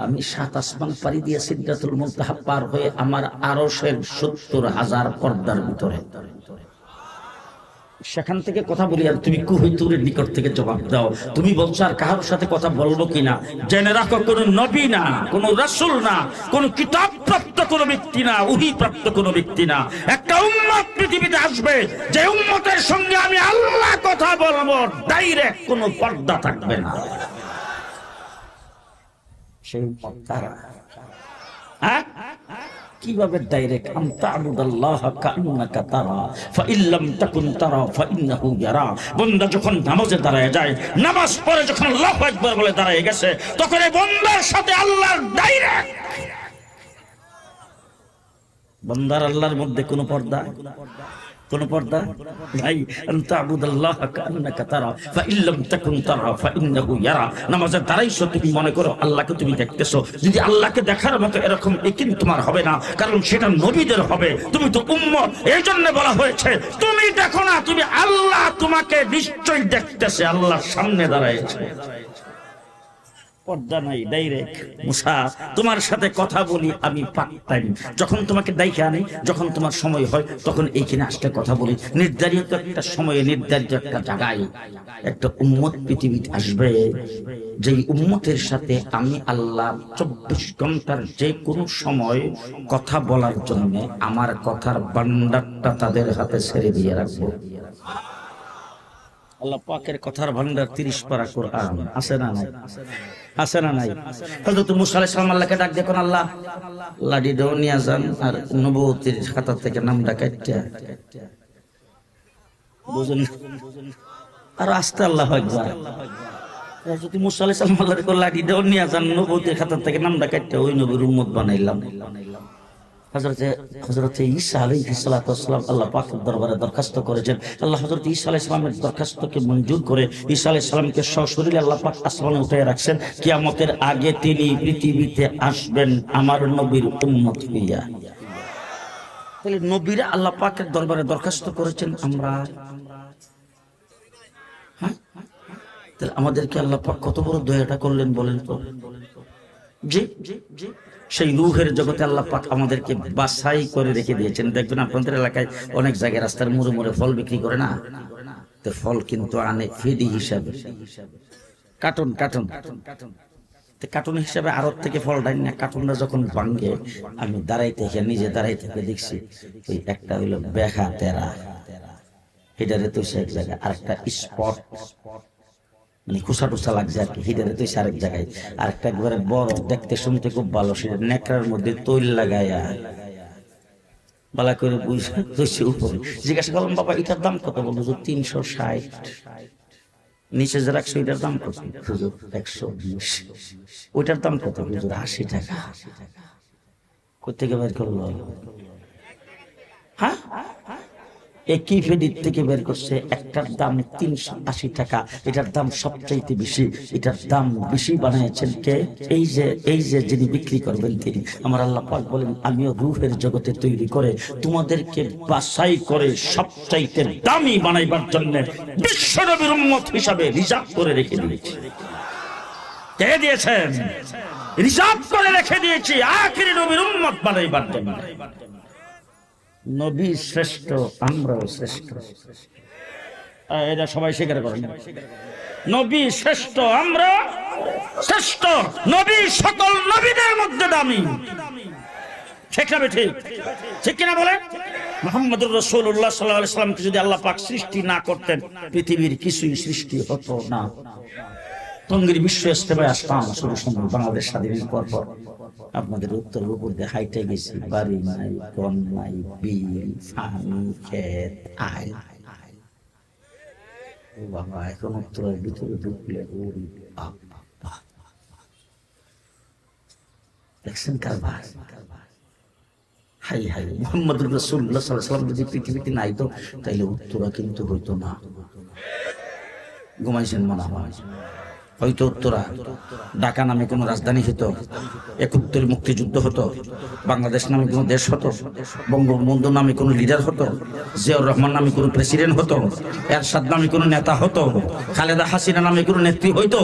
আমি 7 আসমান পাড়ি দিয়ে সিদরাতুল মুনতাহা পার হয়ে আমার আরশের 70,000 পর্দার ভিতরে, সেখান থেকে কথা বলি, আর তুমি কুহুতুরের নিকট থেকে জবাব দাও। তুমি বলছো আর কারোর সাথে কথা বলবো কিনা? জেনে রাখো, কোন নবী না, কোন রাসূল না, কোন কিতাব প্রাপ্ত কোন ব্যক্তি না, ওহী প্রাপ্ত কোন ব্যক্তি না, একটা উম্মত পৃথিবীতে আসবে, যে উম্মতের সঙ্গে আমি আল্লাহ কথা বলবো, ডাইরেক্ট কোনো পর্দা থাকবে না। সেই উম্মত কারা? হ্যাঁ, কিভাবে ডাইরেক্ট? আনতা আবুদাল্লাহ কান্নাকা তারা ফাইল্লাম তাকুন তারা ফাইন্নাহু ইয়ারা। বান্দা যখন নামাজে দাঁড়ায় যায়, নামাজ পড়ে যখন আল্লাহু আকবার বলে দাঁড়ায় গেছে, তখন এই বান্দার সাথে আল্লাহর ডাইরেক্ট বান্দার আল্লাহর মধ্যে কোন পর্দা, কোন পর্দা ভাই। আনতাবুদাল্লাহ কান্নাকা তারা ফা ইল্লাম তাকুন তারা ফা ইন্নাহু ইয়ারা। নামাজের দাঁড়াইছো, তুমি মনে করো আল্লাহকে তুমি দেখতেছো। যদি আল্লাহকে দেখার মতো এরকম ইয়াকিন তোমার হবে না, কারণ সেটা নবীদের হবে। তুমি তো উম্মত, এই জন্য বলা হয়েছে তুমি দেখো না, তুমি আল্লাহ তোমাকে নিশ্চয়ই দেখতেছে, আল্লাহর সামনে দাঁড়াইছে। পর্দা নাই, ডাইরেক্ট। মুসা, তোমার সাথে কথা বলি আমি পার্ট টাইম, যখন তোমাকে ডাইকে আনি, যখন তোমার সময় হয় তখন এইখানে আসলে কথা বলি। নির্ধারিত একটা সময়ে, নির্ধারিত একটা জায়গায় একটা উম্মত পৃথিবীতে আসবে, যেই উম্মতের সাথে আমি আল্লাহ 24 ঘন্টার যে কোনো সময় কথা বলার জন্য আমার কথার ভান্ডারটা তাদের হাতে ছেড়ে দিয়ে রাখবো। আল্লাহ পাকের কথার ভান্ডার 30 পারা কোরআন আছে না নাই? আছে না নাই? হযরত মুসা আলাইহিস সালাম আল্লাহকে ডাক দেখুন, আল্লাহ লাডি দাও নিয়ে যান আর নবুয়তের খাতা থেকে নামটা কাটতে। বুঝুন আর আস্তে আল্লাহ আকবার। হযরত মুসা আলাইহিস সালাম আল্লাহকে লাডি দাও নিয়ে যান, নবুয়তের খাতা থেকে নামটা কাটতে ওই নবীর উম্মত বানাইলাম। হযরত ঈসা আলাইহিস সালাতু ওয়াস সালাম আল্লাহ পাকের দরবারে দরখাস্ত করেছেন। আল্লাহ হযরত ঈসা আলাইহিস সালামের দরখাস্তকে মঞ্জুর করে ঈসা আলাইহিস সালামকে সশরীরে আল্লাহ পাক আসমানে উঠিয়ে রাখছেন। কিয়ামতের আগে তিনি পৃথিবীতে আসবেন আমার নবীর উম্মত হইয়া। তাহলে নবীরা আল্লাহ পাকের দরবারে দরখাস্ত করেছেন, আমরা হ্যাঁ, তাহলে আমাদেরকে আল্লাহ পাক কত বড় দয়াটা করলেন বলেন তো। জি জি জি, সেই রূহের জগতে আল্লাহ পাক আমাদেরকে বাছাই করে রেখে দিয়েছেন। দেখবেন আপনাদের এলাকায় অনেক জায়গায় রাস্তার মোড়ে মোড়ে ফল বিক্রি করে না, তো ফল কিন্তু আনে ফেডি হিসাবে, কার্টুন কার্টুন কার্টুন হিসাবে আড়ত থেকে ফল ডাই না। কার্টুনটা যখন ভাঙ্গে আমি দাঁড়াই থেকে নিজে দাঁড়াই থেকে দেখছি ওই একটা হইলো বেখা তেরা, এটারে তো এক জায়গায়, আর একটা স্পট মানে খুসা টুসা লাগছে আর কি, হিটারে তো আরেক জায়গায়, আরেকটা একবারে বড় দেখতে শুনতে খুব ভালো, সেটা নেকড়ার মধ্যে তৈল লাগাইয়া বালা করে বুঝে উপরে জিজ্ঞাসা করলাম, বাবা এটার দাম কত? বললো 360। নিচে যে রাখছো এটার দাম কত? 120। ওইটার দাম কত? 80 টাকা। কোথেকে বের করলো? হ্যাঁ, একই ফেডির থেকে বের করছে। একটার দাম 380 টাকা, এটার দাম সবচাইতে বেশি। এটার দাম বেশি বানিয়েছেন কে? এই যে যিনি বিক্রি করবেন তিনি। আমার আল্লাহ পাক বলেন, আমিও রূহের জগতে তৈরি করে তোমাদেরকে বাছাই করে সবচাইতে দামি বানাইবার জন্য বিশ্ব নবীর উম্মত হিসাবে রিজার্ভ করে রেখে দিয়েছি। কে দিয়েছেন? রিজার্ভ করে রেখে দিয়েছি আখিরি নবীর উম্মত বানাইবার জন্য। নবী শ্রেষ্ঠ, আমরাও শ্রেষ্ঠ, এটা সবাই স্বীকার করেন। নবী শ্রেষ্ঠ, আমরা শ্রেষ্ঠ। নবী সকল নবীদের মধ্যে দামি, ঠিক না? ঠিক ঠিক কিনা বলেন? মুহাম্মদুর রাসূলুল্লাহ সাল্লাল্লাহু আলাইহি ওয়াসাল্লামকে যদি আল্লাহ পাক সৃষ্টি না করতেন, পৃথিবীর কিছুই সৃষ্টি হতো না। টঙ্গীর বিশ্ব ইজতেমায় আসতাম শুরু সময় বাংলাদেশ স্বাধীনের পর পর, আপনাদের উত্তর উপর দিয়ে হাইটে গেছি, বাড়ি নাই, গম নাই, বিল, পানি, ক্ষেত, আয়। ও বাবা, এখন উত্তরের ভিতরে ঢুকলে দেখছেন কারবার। হাই হাই, মুহাম্মদুর রাসূলুল্লাহ সাল্লাল্লাহু আলাইহি ওয়াসাল্লাম যদি পৃথিবীতে নাই তো তাইলে উত্তরা কিন্তু হইতো না। ঘুমাইছেন মনে হয়? হয়তো উত্তরা ঢাকা নামে কোনো রাজধানী হতো, ৭১ মুক্তিযুদ্ধ হতো, বাংলাদেশ নামে কোনো দেশ হতো, বঙ্গবন্ধু নামে কোনো লিডার হতো, জিয়াউর রহমান নামে কোনো প্রেসিডেন্ট হতো, এরশাদ নামে কোনো নেতা হতো, খালেদা হাসিনা নামে কোনো নেত্রী হইতো।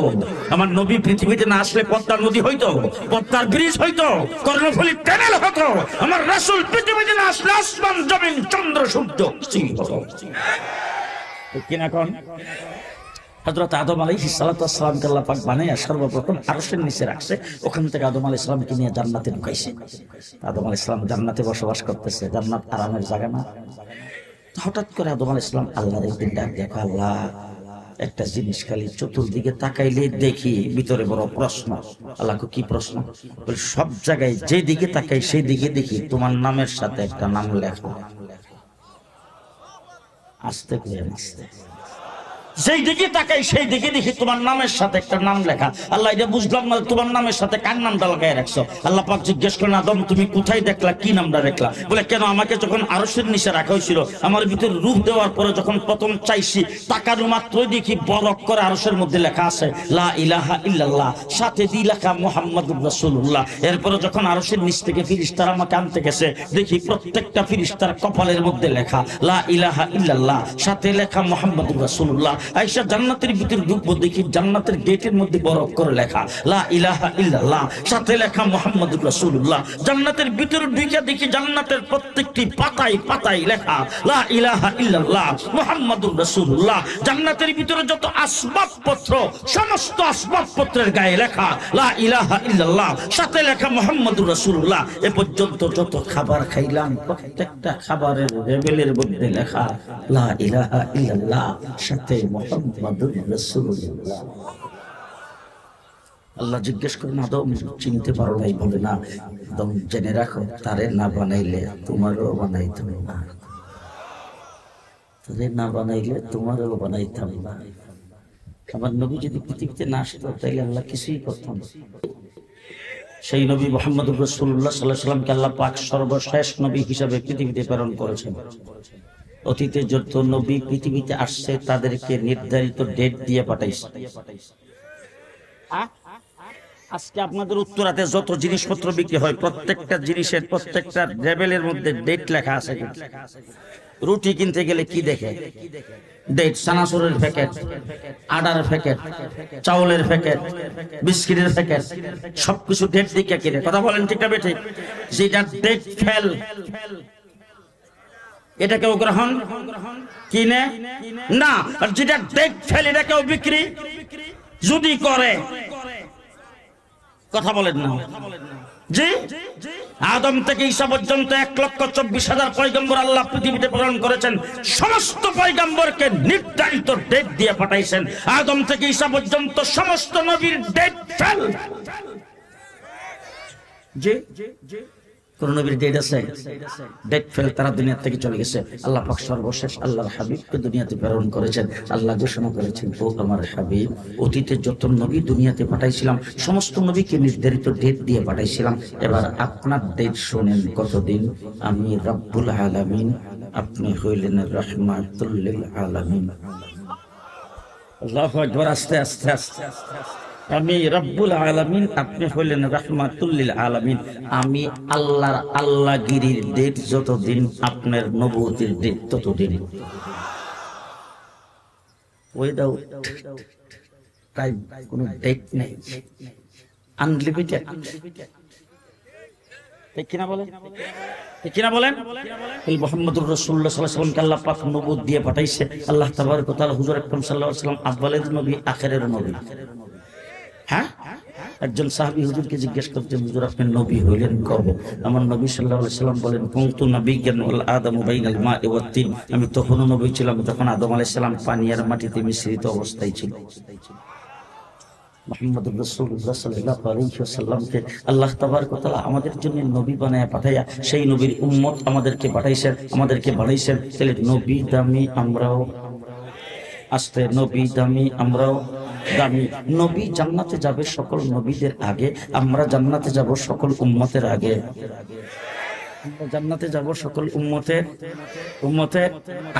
আমার নবী পৃথিবীতে না আসলে পদ্মা নদী হইতো, পদ্মার ব্রিজ হইতো, কর্ণফুলী টানেল হতো। আমার রাসূল পৃথিবীতে না আসলে আসমান জমিন চন্দ্র সূর্য কিছুই হতো কিনা কোন? হযরত আদম আলাইহিস সালাতু ওয়াস সালামকে আল্লাহ পাক বানায়া সর্বপ্রথম আরশের নিচে রাখছে, ওখান থেকে আদম আলাইহিস সালামকে নিয়ে জান্নাতে ঢুকাইছে। আদম আলাইহিস সালাম জান্নাতে বসবাস করতেছে, জান্নাত আরামের জায়গা না? হঠাৎ করে আদম আলাইহিস সালাম আল্লাহর একদিন ডাক দিয়ে, আল্লাহ একটা জিনিস খালি চতুর্দিকে তাকাইলে দেখি ভিতরে বড় প্রশ্ন। আল্লাহকে কি প্রশ্ন? বলে সব জায়গায় যে দিকে তাকাই সেই দিকে দেখি তোমার নামের সাথে একটা নাম লেখা। আস্তে করে আস্তে যেই দিকে তাকাই সেই দিকে দেখি তোমার নামের সাথে একটা নাম লেখা। আল্লাহ এটা বুঝলাম না, তোমার নামের সাথে কার নামটা লাগাই রাখছো? আল্লাহ পাক জিজ্ঞেস করেন, আদম তুমি কোথায় দেখলা, কি নামটা দেখলা? বলে কেন, আমাকে যখন আরশের নিচে রাখা হয়েছিল, আমার ভিতরে রূপ দেওয়ার পরে যখন প্রথম চাইছি, তাকানো মাত্রই দেখি বড় করে আরশের মধ্যে লেখা আছে লা ইলাহা ইল্লাল্লাহ, সাথে দি লেখা মুহাম্মাদুর রাসূলুল্লাহ। এরপরে যখন আরশের নিচ থেকে ফেরেশতারা আমাকে আনতে গেছে, দেখি প্রত্যেকটা ফেরেশতার কপালের মধ্যে লেখা লা ইলাহা ইল্লাল্লাহ, সাথে লেখা মুহাম্মাদুর রাসূলুল্লাহ। আয়েশা জান্নাতের ভিতরে ঢুকবো, দেখি জান্নাতের গেটের মধ্যে বড় করে লেখা লা ইলাহা ইল্লাল্লাহ, সাথে লেখা মুহাম্মাদুর রাসূলুল্লাহ। জান্নাতের ভিতরে ঢুকে দেখি জান্নাতের প্রত্যেকটি পাতায় পাতায় লেখা লা ইলাহা ইল্লাল্লাহ মুহাম্মাদুর রাসূলুল্লাহ। জান্নাতের ভিতরে যত আসবাবপত্র, সমস্ত আসবাবপত্রের গায়ে লেখা লা ইলাহা ইল্লাল্লাহ, সাথে লেখা মুহাম্মাদুর রাসূলুল্লাহ। এ পর্যন্ত যত খাবার খাইলাম, প্রত্যেকটা খাবারের লেবেলের মধ্যে লেখা লা ইলাহা ইল্লাল্লাহ, সাথে মুহাম্মাদুর রাসূলুল্লাহ। আল্লাহ জিজ্ঞেস করেন, আদম চিনতে পারো নাই? বলে না। আদম জেনে রাখো, তারে না বানাইলে তোমারও বানাইতাম না, তারে না বানাইলে তোমারও বানাইতাম না। আমার নবী যদি পৃথিবীতে না আসতো, তাইলে আল্লাহ কিছুই করতাম না। সেই নবী মুহাম্মদুর রাসূলুল্লাহ সাল্লাল্লাহু আলাইহি ওয়াসাল্লামকে আল্লাহ পাক সর্বশেষ নবী হিসাবে পৃথিবীতে প্রেরণ করেছেন। অতীতে যত নবী পৃথিবীতে আসছে, তাদেরকে নির্ধারিত ডেট দিয়ে পাঠাইছে। আজকে আপনাদের উত্তরাতে যত জিনিসপত্র বিক্রি হয়, প্রত্যেকটা জিনিসের প্রত্যেকটা লেবেলের মধ্যে ডেট লেখা আছে। রুটি কিনতে গেলে কি দেখে? ডেট। চানাচুরের প্যাকেট, আটার প্যাকেট, চাউলের প্যাকেট, বিস্কিটের প্যাকেট, সবকিছু ডেট দিকে কিনে। কথা বলেন ঠিক না বেঠিক? যেটা ডেট ফেল, এটা কেউ গ্রহণ কিনে না, আর যেটা ডেট ফেল এটা কেউ বিক্রি যদি করে। কথা বলেন না? জি, আদম থেকে ঈসা পর্যন্ত 1,24,000 পয়গম্বর আল্লাহ পৃথিবীতে প্রেরণ করেছেন। সমস্ত পয়গম্বরকে নির্ধারিত ডেট দিয়ে পাঠাইছেন। আদম থেকে ঈসা পর্যন্ত সমস্ত নবীর ডেট ফেল। জি, কোন নবীর ডেট আছে? ডেট ফেল, তারা দুনিয়া থেকে চলে গেছে। আল্লাহ পাক সর্বশেষ আল্লাহর হাবিবকে দুনিয়াতে প্রেরণ করেছেন। আল্লাহ ঘোষণা করেছেন, ও আমার হাবিব, অতীতে যত নবী দুনিয়াতে পাঠাইছিলাম, সমস্ত নবীকে নির্ধারিত ডেট দিয়ে পাঠাইছিলাম। এবার আপনার ডেট শোনেন, কতদিন? আমি রব্বুল আলামিন, আপনি হইলেন রাহমাতুল লিল আলামিন। আল্লাহু আকবার। আস্তে আস্তে আস্তে আস্তে। আমি রব্বুল আলামিন, আপনি হইলেন রাহমাতুল লিল আলামিন। আমি আল্লাহর আল্লাহগিরির ডেট যতদিন, আপনার নবুয়তের ডেট ততদিন। উইদাউট টাইম, কোনো ডেট নেই, আনলিমিটেড। ঠিক কিনা বলেন? ঠিক কিনা বলেন? মুহাম্মদুর রাসূলুল্লাহ সাল্লাল্লাহু আলাইহি ওয়াসাল্লামকে আল্লাহ পাক নবুয়ত দিয়ে পাঠাইছে। আল্লাহ তাবারক ওয়া তাআলা হুজুর আকরাম সাল্লাল্লাহু আলাইহি ওয়াসাল্লাম আউয়ালের নবী, আখিরের নবী। হ্যাঁ, একজন সাহাবী হুজুরকে জিজ্ঞেস করতেন, হুজুর আপনি নবী হইলেন কবে? আমার নবী সাল্লাল্লাহু আলাইহি ওয়াসাল্লাম বলেন, কুনতু নাবিয়্যান ওয়াল আদামু বাইনাল মা'i ওয়াত তিন। আমি তখনও নবী ছিলাম যখন আদম আলাইহিস সালাম পানি আর মাটিতে মিশ্রিত অবস্থায় ছিল। মুহাম্মদুর রাসূলুল্লাহ সাল্লাল্লাহু আলাইহি ওয়াসাল্লামকে আল্লাহ তাবারক ওয়া তাআলা আমাদের জন্য নবী বানায়া পাঠাইয়া সেই নবীর উম্মত আমাদেরকে পাঠাইছেন, আমাদেরকে বানাইছেন। তাহলে নবী দামি, আমরাও আস্তে নবী দামি, আমরাও দামি। নবী জান্নাতে যাবে সকল নবীদের আগে, আমরা জান্নাতে যাব সকল উম্মতের আগে। জান্নাতে যাব সকল উম্মতের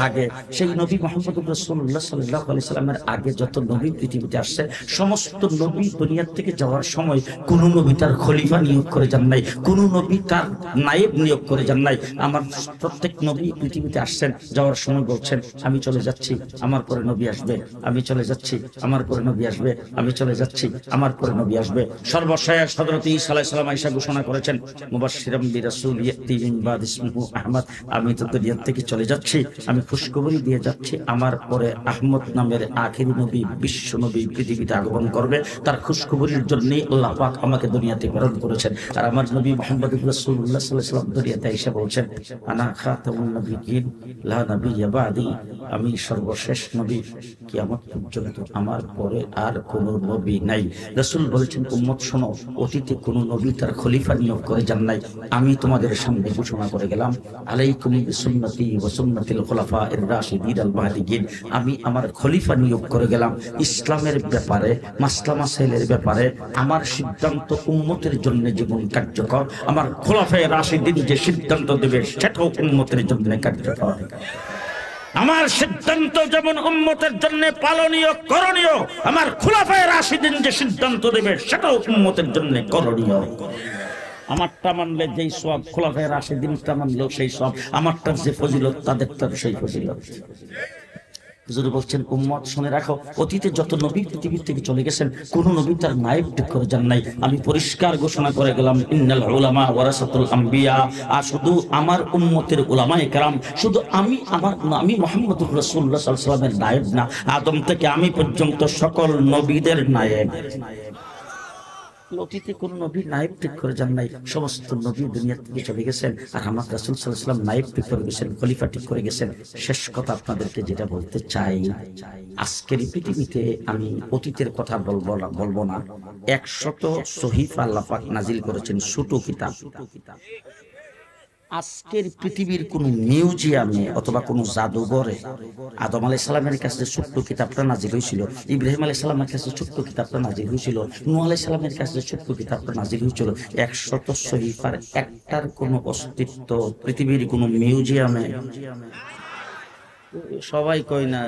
আগে। সেই নবী মুহাম্মদুর রাসূলুল্লাহ সাল্লাল্লাহু আলাইহি ওয়াসাল্লামের আগে যত নবী পৃথিবীতে আসছে, সমস্ত নবী দুনিয়া থেকে যাওয়ার সময় কোন নবী তার খলিফা নিয়োগ করে যান নাই, কোন নবী তার নায়েব নিয়োগ করে যান নাই। আমার প্রত্যেক নবী পৃথিবীতে আসছেন, যাওয়ার সময় বলছেন, আমি চলে যাচ্ছি, আমার পরে নবী আসবে। আমি চলে যাচ্ছি, আমার পরে নবী আসবে। আমি চলে যাচ্ছি, আমার পরে নবী আসবে। সর্বশেষ হযরত ঈসা আলাইহিস সালাম আয়েশা ঘোষণা করেছেন, মুবাশশিরাম বিরাসূল ইয়াতি মিন বাদ ইসমুহু আহমদ। আমি তো দুনিয়া থেকে চলে যাচ্ছি, আমি খুশখবরি দিয়ে যাচ্ছি, আমার পরে আহমদ নামের আখেরি নবী, বিশ্ব নবী পৃথিবীতে আগমন করবে। তার খুশখবরির জন্যই আল্লাহ পাক আমাকে দুনিয়াতে প্রেরণ করেছেন। আর আমার নবী মুহাম্মদুর রাসূলুল্লাহ সাল্লাল্লাহু আলাইহি ওয়াসাল্লাম দুনিয়াতে এসে বলছেন, আনা খাতামুন নবিয়্যিন লা নাবিয়্যা বাদি। আমি সর্বশেষ নবী, কিয়ামত পর্যন্ত আমার পরে আর কোনো নবী নাই। রাসূল বলেছেন, উম্মত শোনো, অতীতে কোনো নবী তার খলিফা নিয়োগ করে যান নাই। আমি তোমাদের সামনে সামনে ঘোষণা করে গেলাম, আলাইকুম বিসুন্নতি ওয়া সুন্নাতিল খুলাফায়ে রাশিদিন আল মাহদিয়িন। আমি আমার খলিফা নিয়োগ করে গেলাম ইসলামের ব্যাপারে, মাসলা মাসাইলের ব্যাপারে আমার সিদ্ধান্ত উম্মতের জন্য যেমন কার্যকর, আমার খোলাফায়ে রাশিদিন যে সিদ্ধান্ত দেবে সেটাও উম্মতের জন্য কার্যকর। আমার সিদ্ধান্ত যেমন উম্মতের জন্য পালনীয় করণীয়, আমার খোলাফায়ে রাশিদিন যে সিদ্ধান্ত দেবে সেটাও উম্মতের জন্য করণীয়। আমারটা মানলে যেই সওয়াব, খোলাফায়ে রাশিদিনটা মানলেও সেই সওয়াব, আমারটার যে ফজিলত তাদেরটার সেই ফজিলত। হুজুর বলছেন উম্মত শুনে রাখো, অতীতে যত নবী পৃথিবী থেকে চলে গেছেন কোন নবী তার নায়েব ঠিক করে যান নাই। আমি পরিষ্কার ঘোষণা করে গেলাম, ইন্নাল উলামা ওয়ারাসাতুল আম্বিয়া। আর শুধু আমার উম্মতের উলামায়ে কেরাম, শুধু আমি মুহাম্মদুর রাসূলুল্লাহ সাল্লাল্লাহু আলাইহি ওয়াসাল্লামের নায়েব না, আদম থেকে আমি পর্যন্ত সকল নবীদের নায়েব। অতীতে কোন নবী নায়েব ঠিক করে যান নাই, সমস্ত নবী দুনিয়া থেকে চলে গেছেন, আর আমার রাসূল সাল্লাল্লাহু আলাইহি ওয়াসাল্লাম নায়েব ঠিক করে গেছেন, খলিফা ঠিক করে গেছেন। শেষ কথা আপনাদেরকে যেটা বলতে চাই, আজকের পৃথিবীতে আমি অতীতের কথা বলবো না। 100 সহিফা আল্লাহ পাক নাজিল করেছেন, ছোট কিতাব। আজকের পৃথিবীর কোন মিউজিয়ামে অথবা কোন জাদুঘরে আদম আলাইহিস সালামের কাছে ছোট্ট কিতাবটা নাজিল হয়েছিল, ইব্রাহিম আলাইহিস সালামের কাছে ছোট্ট কিতাবটা নাজিল হয়েছিল, নূহ আলাইহিস সালামের কাছে ছোট্ট কিতাবটা নাজিল হয়েছিল। 100 সহিফার একটার কোন অস্তিত্ব পৃথিবীর কোন মিউজিয়ামে সবাই কয় না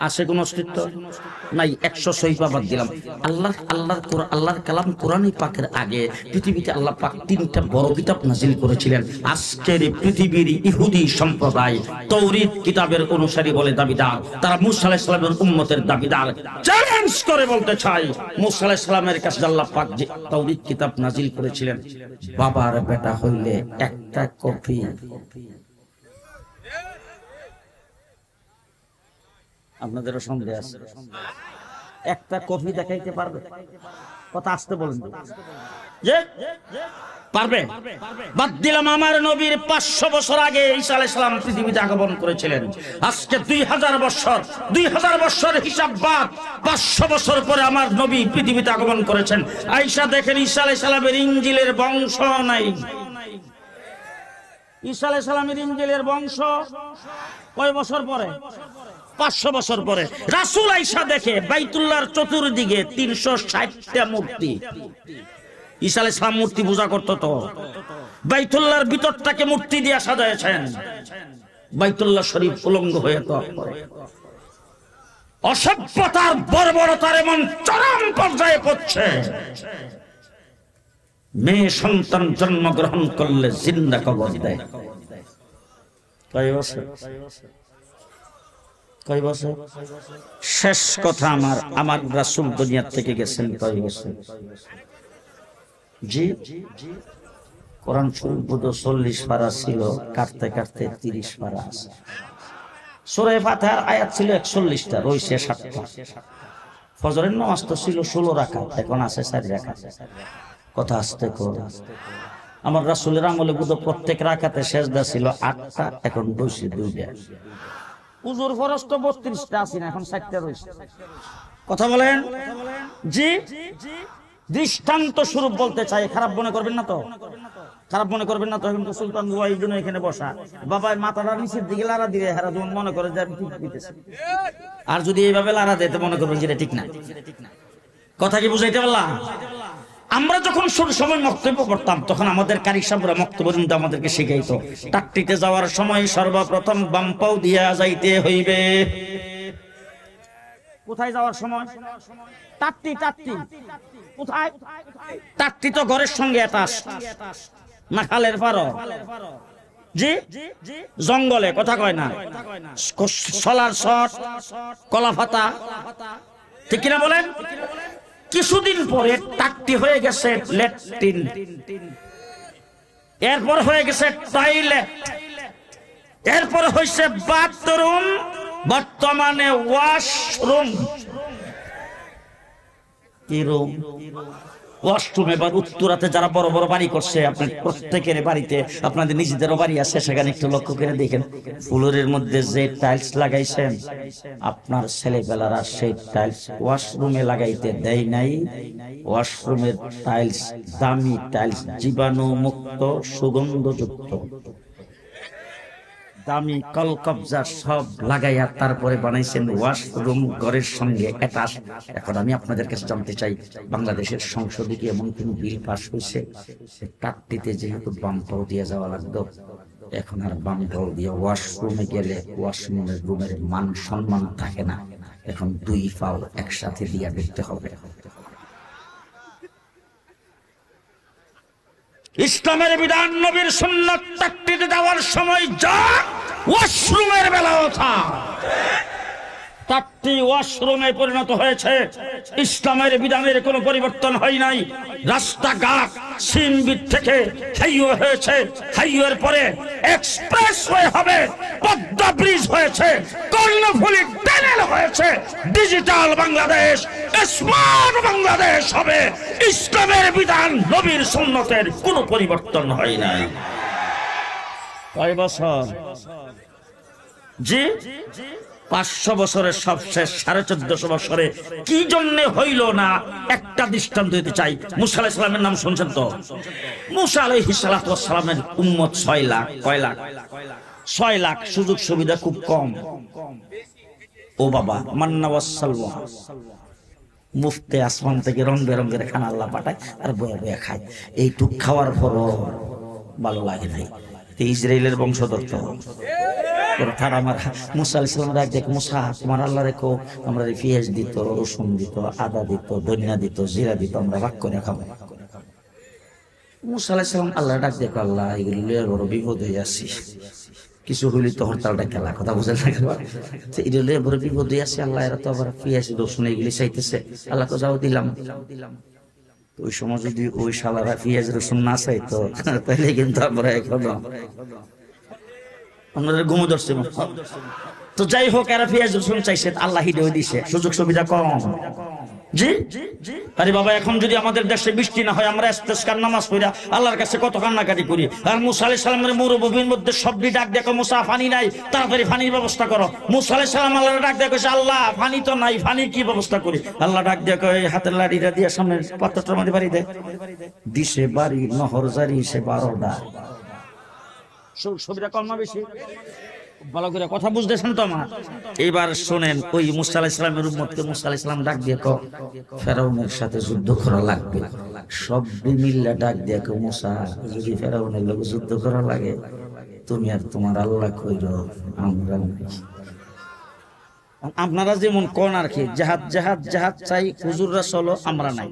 আছে, কোন অস্তিত্ব নাই। 100 সহিফা বাদ দিলাম। আল্লাহর কালাম কোরআন পাকের আগে পৃথিবীতে আল্লাহ পাক 3টা বড় কিতাব নাজিল করেছিলেন। আজকের পৃথিবীর ইহুদি সম্প্রদায় তাওরীত কিতাবের অনুসারী বলে দাবিদার, তারা মূসা আলাইহিস সালামের উম্মতের দাবিদার। চ্যালেঞ্জ করে বলতে চাই, মূসা আলাইহিস সালামের কাছে আল্লাহ পাক যে তাওরীত কিতাব নাজিল করেছিলেন, বাবার বেটা হইলে একটা কপি। আপনাদেরও সন্দেহ আছে? একটা কপি দেখাইতে পারবে? কথা আসতে বলেন যে পারবে? বাদ দিলাম, আমার নবীর 500 বছর আগে ঈসা আলাইহিস সালাম পৃথিবীতে আগমন করেছিলেন। আজকে 2000 বছর হিসাব বাদ, 500 বছর পরে আমার নবী পৃথিবীতে আগমন করেছেন। আয়েশা দেখেন, ঈসা আলাইহিস সালামের ইনজিলের বংশ নাই। ঈসা আলাইহিস সালামের ইনজিলের বংশ কয় বছর পরে? 500 বছর পরে। রাসূল আয়েশা দেখে বাইতুল্লাহর চতুর্দিকে 360টা মূর্তি। ঈসা আলাইহিস সালাম মূর্তি পূজা করত, তো বাইতুল্লাহর ভিতরটাকে মূর্তি দিয়ে সাজায়েছেন। বাইতুল্লাহ শরীফ উলঙ্গ হয়ে তো অসভ্যতার বর্বরতার এমন চরম পর্যায়ে পৌঁছে, মেয়ে সন্তান জন্মগ্রহণ করলে জিন্দা কবর দেয়। কয় বছর? শেষ কথা, আমার রাসূল দুনিয়া থেকে গেছেন কয় বছর? জি, কোরআন শরীফ বোধ 40 পারা ছিল, কাটতে কাটতে 30 পারা আছে। সূরা ফাতিহার আয়াত ছিল 41টা, রইছে 7টা। ফজরের নামাজ তো ছিল 16 রাকাত, এখন আছে 4 রাকাত। কথা আসতে করে, আমার রাসূলের আমলে বোধ প্রত্যেক রাকাতে সিজদা ছিল 8টা, এখন বসে 2টা। উজুর ফরজ তো 32টা আছে না, এখন 4টা রইছে। কথা বলেন জি। দৃষ্টান্ত স্বরূপ বলতে চাই, খারাপ মনে করবেন না তো? খারাপ মনে করবেন না তো? এখন তো সুলতান দুয়া এই জন্য এখানে বসা, বাবাই মাথাটা নিচের দিকে লাড়া দিলে হেরা যখন মনে করে যে ঠিক দিতেছে, আর যদি এইভাবে লাড়া দেয় তো মনে করবেন যেটা ঠিক না। কথা কি বুঝাইতে পারলাম? আমরা যখন সময় বক্তব্য করতাম তখন আমাদের কারি সাহেবরা বক্তব্য দিতে আমাদেরকে শিখাইতো, টাকটিতে যাওয়ার সময় সর্বপ্রথম বাম পাও দিয়া যাইতে হইবে। কোথায় যাওয়ার সময়? টাকটি কোথায়? টাকটি তো ঘরের সঙ্গে অ্যাটাচ না, খালের পারো? জি, জঙ্গলে। কথা কয় না? সলার শট, কলাপাতা, ঠিক কিনা বলেন? কিছুদিন পরে টাকটি হয়ে গেছে ল্যাট্রিন, এরপর হয়ে গেছে টয়লেট, এরপর হয়েছে বাথরুম, বর্তমানে ওয়াশরুম। কি রুম? ওয়াশরুম এবার উত্তরাতে যারা বড় বড় বাড়ি করছে, আপনার প্রত্যেকের বাড়িতে আপনাদের নিজেদেরও বাড়ি আছে, সেখানে একটু লক্ষ্য করে দেখেন ফ্লোরের মধ্যে যে টাইলস লাগাইছেন আপনার ছেলেবেলারা সেই টাইলস ওয়াশরুমে লাগাইতে দেয় নাই। ওয়াশরুমের টাইলস দামি টাইলস, জীবাণু মুক্ত, সুগন্ধযুক্ত, দামি কলকবজা সব লাগাইয়া তারপরে বানাইছেন ওয়াশরুম ঘরের সঙ্গে অ্যাটাচ। এখন আমি আপনাদের কাছে জানতে চাই, বাংলাদেশের সংসদে কি এমন কোন বিল পাস হয়েছে? টাট্টিতে যেহেতু বাম পাও দিয়ে যাওয়া লাগতো, এখন আর বাম পাও দিয়ে ওয়াশরুমে গেলে ওয়াশরুমের রুমের মান সম্মান থাকে না, এখন দুই পাও একসাথে দিয়ে দেখতে হবে। ইসলামের বিধান নবীর সুন্নাত টাট্টিতে দেওয়ার সময় যা ওয়াশরুমের বেলাও তা টাট্টি ওয়াশরুমে পরিণত হয়েছে। ইসলামের বিধানের কোনো পরিবর্তন হয় নাই। রাস্তাঘাট সিনবিট থেকে হাইওয়ে হয়েছে, হাইওয়ের পরে এক্সপ্রেসওয়ে হবে, পদ্মা ব্রিজ হয়েছে, কর্ণফুলী টানেল হয়েছে, ডিজিটাল বাংলাদেশ, স্মার্ট বাংলাদেশ হবে। ইসলামের বিধান নবীর সুন্নতের কোনো পরিবর্তন হয় নাই। কয় বছর? জি 500 বছরের সব শেষ, 1450 বছরে কি জন্য হইল না একটা দৃষ্টান্ত দিতে চাই। মুসা আলাইহিস সালামের নাম শুনছেন তো? মুসা আলাইহিস সালামের উম্মত 6 লাখ। কয় লাখ? 6 লাখ। সুযোগ সুবিধা খুব কম। ও বাবা, মান্না ওয়াস সালওয়া, মুফতে আসমান থেকে রং বেরঙের খানা আল্লাহ পাঠায় আর বয়া বয়া খায়। এইটুক খাওয়ার পরও ভালো লাগে নাই। ইসরায়েলের বংশধর তো আমার মুসা আলাইহিস সালাম ডাক দেখ, মুসা তোমার আল্লাহ রেখো, আমরা পেঁয়াজ দিত, রসুন দিত, আদা দিত, ধনিয়া দিত, জিরা দিত, আমরা ভাগ করে খাবো। মুসা আলাইহিস সালাম আল্লাহ ডাক দেখো, আল্লাহ এগুলি বড় বিপদ হয়ে আসছি, কিছু হইলে তো হরতালটা খেলা, কথা বুঝেন না? এগুলো বড় বিপদ হয়ে আসছে আল্লাহ, এরা তো আবার পেঁয়াজ রসুন এগুলি চাইতেছে। আল্লাহ তো যাও দিলাম। ওই সময় যদি ওই শালারা পেঁয়াজ রসুন না চাইতো তাহলে কিন্তু আমরা এখনো আমাদের ঘুমো ধরছে। তো যাই হোক, এরা পেঁয়াজ রসুন চাইছে, আল্লাহ হিদেও দিছে, সুযোগ সুবিধা কম। জি আরে বাবা, এখন যদি আমাদের দেশে বৃষ্টি না হয়, আমরা ইস্তেসকার নামাজ পড়া আল্লাহর কাছে কত কান্নাকাটি করি। আর মুসা আলাইহিস সালামের মরুভূমির মধ্যে সবটি ডাক দেখো, মুসা পানি নাই, তাড়াতাড়ি পানির ব্যবস্থা করো। মুসা আলাইহিস সালাম আল্লাহর ডাক দেখো, আল্লাহ পানি তো নাই, পানির কি ব্যবস্থা করি? আল্লাহ ডাক দেখো, এই হাতের লাড়িটা দিয়ে সামনে পাত্রটার মধ্যে বাড়ি দেয়, দিশে বাড়ি নহর জারি সে 12টা। সুবিধা কম না বেশি? ভালো করে কথা বুঝতেছেন তো আমার? এইবার শোনেন, ওই মুসা আলাইহিস সালামের উম্মতকে মুসা আলাইহিস সালাম ডাক দিয়ে কও, ফেরাউনের সাথে যুদ্ধ করা লাগবে। সব মিল্লা ডাক দিয়ে কও, মুসা যদি ফেরাউনের লোক যুদ্ধ করা লাগে, তুমি আর তোমার আল্লাহ কইরো, আমরা নাই। আপনারা যেমন কোন আর কি, জাহাজ জাহাজ জাহাজ চাই, হুজুররা চলো, আমরা নাই।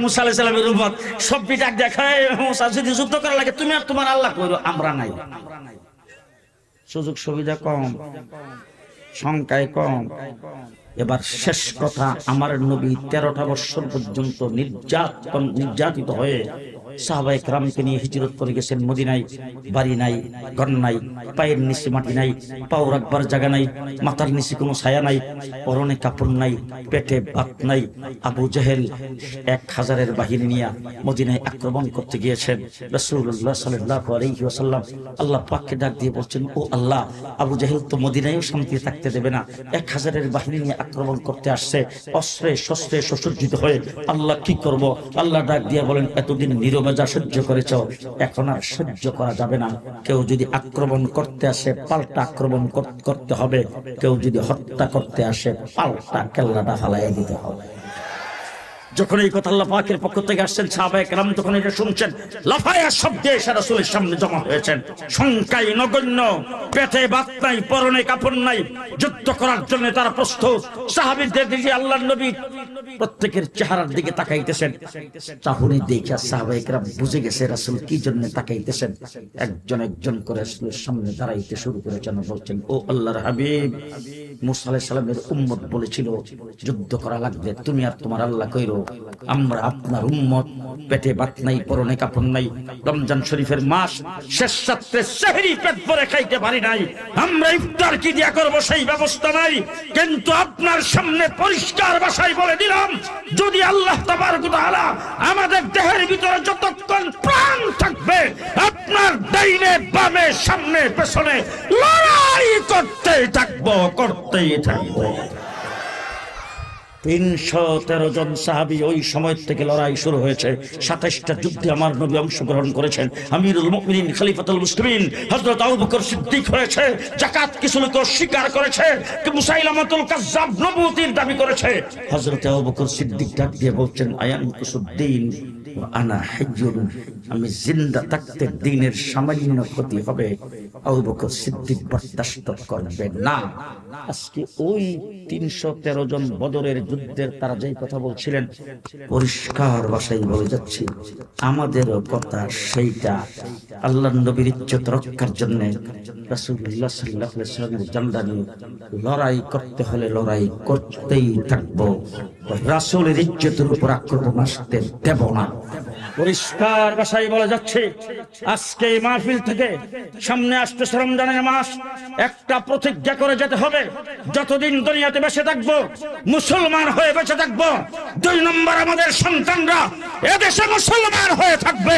মুসা আলাইহিস সালামের উম্মত সবটি ডাক দেখায়, মুসা যদি যুদ্ধ করা লাগে, তুমি আর তোমার আল্লাহ কইরো, আমরা নাই। সুযোগ সুবিধা কম, সংখ্যায় কম। এবার শেষ কথা, আমার নবী 13টা বছর পর্যন্ত নির্যাতিত হয়ে সাহাবায়ে কেরামকে নিয়ে হিজরত করে গেছেন মদিনায়। বাড়ি নাই, ঘর নাই, পায়ের নিচে মাটি নাই, পাও রাখবার জায়গা নাই, মাথার নিচে কোনো ছায়া নাই, পরনে কাপড় নাই, পেটে ভাত নাই। আবু জেহেল 1000-এর বাহিনী নিয়ে মদিনায় আক্রমণ করতে গিয়েছেন। রাসূলুল্লাহ সাল্লাল্লাহু আলাইহি ওয়াসাল্লাম আল্লাহ পাককে ডাক দিয়ে বলছেন, ও আল্লাহ, আবু জেহেল তো মদিনায়ও শান্তি থাকতে দেবে না, 1000-এর বাহিনী নিয়ে আক্রমণ করতে আসছে, অস্ত্রে শস্ত্রে সুসজ্জিত হয়ে, আল্লাহ কি করব? আল্লাহ ডাক দিয়ে বলেন, এতদিন নীরবে যা সহ্য করেছ, এখন আর সহ্য করা যাবে না। কেউ যদি আক্রমণ করতে আসে, পাল্টা আক্রমণ করতে হবে। কেউ যদি হত্যা করতে আসে, পাল্টা কেল্লাটা ফালাইয়া দিতে হবে। যখন এই কথা আল্লাহ পাকের পক্ষ থেকে আসছেন, সাহাবায়ে কেরাম তখন এটা শুনছেন, লাফায়া শব্দে এসে রাসূলের সামনে জমা হয়েছেন। সংখ্যায় নগণ্য, পেটে ভাত নাই, পরনে কাপড় নাই, যুদ্ধ করার জন্য তারা প্রস্তুত। সাহাবীদের দিকে আল্লাহর নবী প্রত্যেকের চেহারার দিকে তাকাইতেছেন। চাহনি দেখে সাহাবায়ে কেরাম বুঝে গেছে রাসূল কি জন্য তাকাইতেছেন। একজন একজন করে রাসূলের সামনে দাঁড়াইতে শুরু করেছেন, বলছেন, ও আল্লাহর হাবিব, মুসা আলাইহিস সালামের উম্মত বলেছিল যুদ্ধ করা লাগবে, তুমি আর তোমার আল্লাহ কইরো, আমরা আপনার উম্মত, পেটে ভাত নাই, পরনে কাপড় নাই, রমজান শরীফের মাস, শেষ রাত্রে সেহরি পেট ভরে খাইতে পারি নাই, আমরা ইফতার কি দিয়া করব সেই ব্যবস্থা নাই। কিন্তু আপনার সামনে পরিষ্কার ভাষায় বলে দিলাম, যদি আল্লাহ তাবারক ওয়া তাআলা আমাদের দেহের ভিতরে যতক্ষণ প্রাণ থাকবে, আপনার ডাইনে বামে সামনে পেছনে লড়াই করতেই থাকবো, করতেই থাকবো। 313 জন সাহাবী ওই সময় থেকে লড়াই শুরু হয়েছে। 27টা যুদ্ধে আমার নবী অংশগ্রহণ করেছেন। আমিরুল মুমিনিন খলিফাতুল মুসলিমিন হযরত আবু বকর সিদ্দিক হয়েছে। যাকাত কিছু লোক অস্বীকার করেছে, মুসাইলামাতুল কাজ্জাব নবুয়তির দাবি করেছে। হযরত আবু বকর সিদ্দিক ডাক দিয়ে বলছেন, আয়ান কুসুদ্দিন আনা হাইয়ুন, আমি জিন্দা থাকতে দ্বীনের সামান্য ক্ষতি হবে, আবু বকর সিদ্দিক বরদাস্ত করবে না। আজকে ওই 313 জন বদরের যুদ্ধের তারা যেই কথা বলছিলেন, পরিষ্কার ভাষায় বলে যাচ্ছি, আমাদেরও কথা সেইটা। আল্লাহর নবীর ইজ্জত রক্ষার জন্য রাসূলুল্লাহ সাল্লাল্লাহু আলাইহি ওয়াসাল্লামের জানদানি লড়াই করতে হলে লড়াই করতেই থাকবো। রাসূলের ইজ্জতের উপর আক্রমণ আসতে দেব না। পরিষ্কার ভাষায় বলে যাচ্ছে, আজকে এই মাহফিল থেকে সামনে আসতেছে রমজানের মাস, একটা প্রতিজ্ঞা করে যেতে হবে, যতদিন দুনিয়াতে বেঁচে থাকবো মুসলমান হয়ে বেঁচে থাকবো। 2 নম্বর, আমাদের সন্তানরা এদেশে মুসলমান হয়ে থাকবে।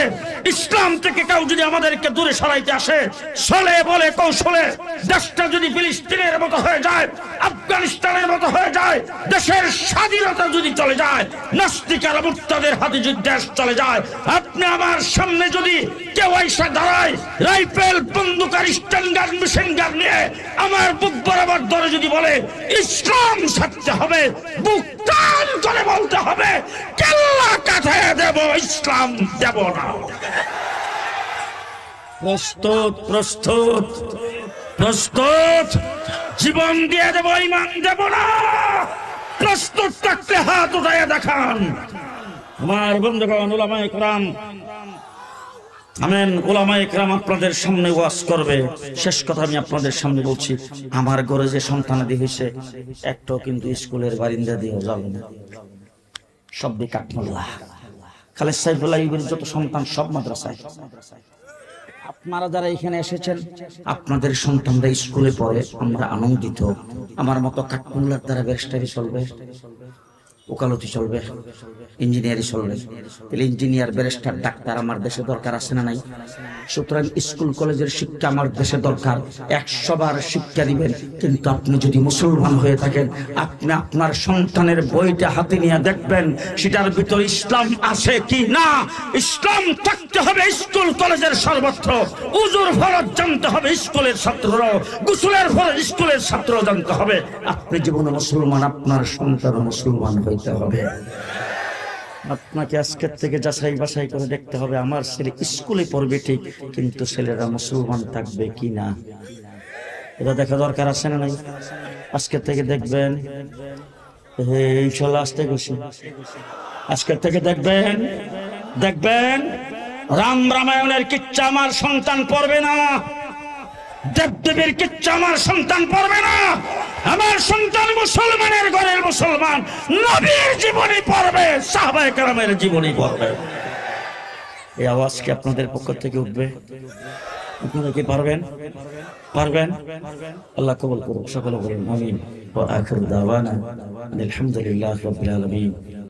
ইসলাম থেকে কেউ যদি আমাদেরকে দূরে সরাইতে আসে, ছলে বলে কৌশলে দেশটা যদি ফিলিস্তিনের মতো হয়ে যায়, আফগানিস্তানের মতো হয়ে যায়, দেশের স্বাধীনতা যদি চলে যায়, নাস্তিক আর মুক্তাদের হাতে যদি দেশ চলে যায়, আপনি আমার সামনে যদি কেউ এসে দাঁড়ায় রাইফেল বন্দুক আর স্ট্যান্ডার্ড মেশিন গান নিয়ে আমার বুক বরাবর ধরে যদি বলে ইসলাম ছাড়তে হবে, বুক টান করে বলতে হবে কেল্লা কাটায় দেব, ইসলাম দেব না। প্রস্তুত, প্রস্তুত, প্রস্তুত, জীবন দিয়ে দেব, ঈমান দেব না। প্রস্তুত থাকলে হাত উঠাইয়া দেখান। আমার বন্ধুগণ, উলামায়ে কেরাম, আমেন, উলামায়ে কেরাম আপনাদের সামনে ওয়াজ করবে। শেষ কথা আমি আপনাদের সামনে বলছি, আমার ঘরে যে সন্তানাদি হয়েছে, একটাও কিন্তু স্কুলের বারিন্দা দিয়ে যাবে না, সব কাঠমোল্লা। খালেদ সাইফুল্লাহ ইবির যত সন্তান সব মাদ্রাসায়। আপনারা যারা এখানে এসেছেন, আপনাদের সন্তানরা স্কুলে পড়ে, আমরা আনন্দিত। আমার মতো কাঠমোল্লার দ্বারা ব্যারিস্টারি চলবে, ওকালতি চলবে, ইঞ্জিনিয়ারিং চলবে। তাহলে ইঞ্জিনিয়ার, ব্যারিস্টার, ডাক্তার আমার দেশে দরকার আছে না নাই? সুতরাং স্কুল কলেজের শিক্ষা আমার দেশে দরকার। 100 বার শিক্ষা দিবেন, কিন্তু আপনি যদি মুসলমান হয়ে থাকেন, আপনি আপনার সন্তানের বইটা হাতে নিয়ে দেখবেন সেটার ভিতরে ইসলাম আছে কি না। ইসলাম থাকতে হবে স্কুল কলেজের সর্বত্র। উজুর ফরজ জানতে হবে স্কুলের ছাত্ররাও, গোসলের ফরজ স্কুলের ছাত্র জানতে হবে। আপনি জীবনে মুসলমান, আপনার সন্তান মুসলমান হইতে হবে। আপনাকে আজকের থেকে যাচাই বাছাই করে দেখতে হবে, আমার ছেলে স্কুলে পড়বে ঠিক, কিন্তু ছেলেরা মুসলমান থাকবে কি না, এটা দেখা দরকার আছে না নাই? আজকের থেকে দেখবেন, ইনশাল্লাহ আসতে গেছি, আজকের থেকে দেখবেন, দেখবেন রাম রামায়ণের কিচ্ছা আমার সন্তান পড়বে না, দেবদেবীর কিচ্ছা আমার সন্তান পড়বে না। আমার সন্তান মুসলমানের ঘরের মুসলমান, নবীর জীবনী পড়বে, সাহাবায়ে কেরামের জীবনী পড়বে। এই আওয়াজ কি আপনাদের পক্ষ থেকে উঠবে? আপনারা কি পারবেন? পারবেন? আল্লাহ কবুল করুন। সকলে বলুন আমিন। ওয়া আখিরু দাওয়ানা আলহামদুলিল্লাহি রাব্বিল আলামিন।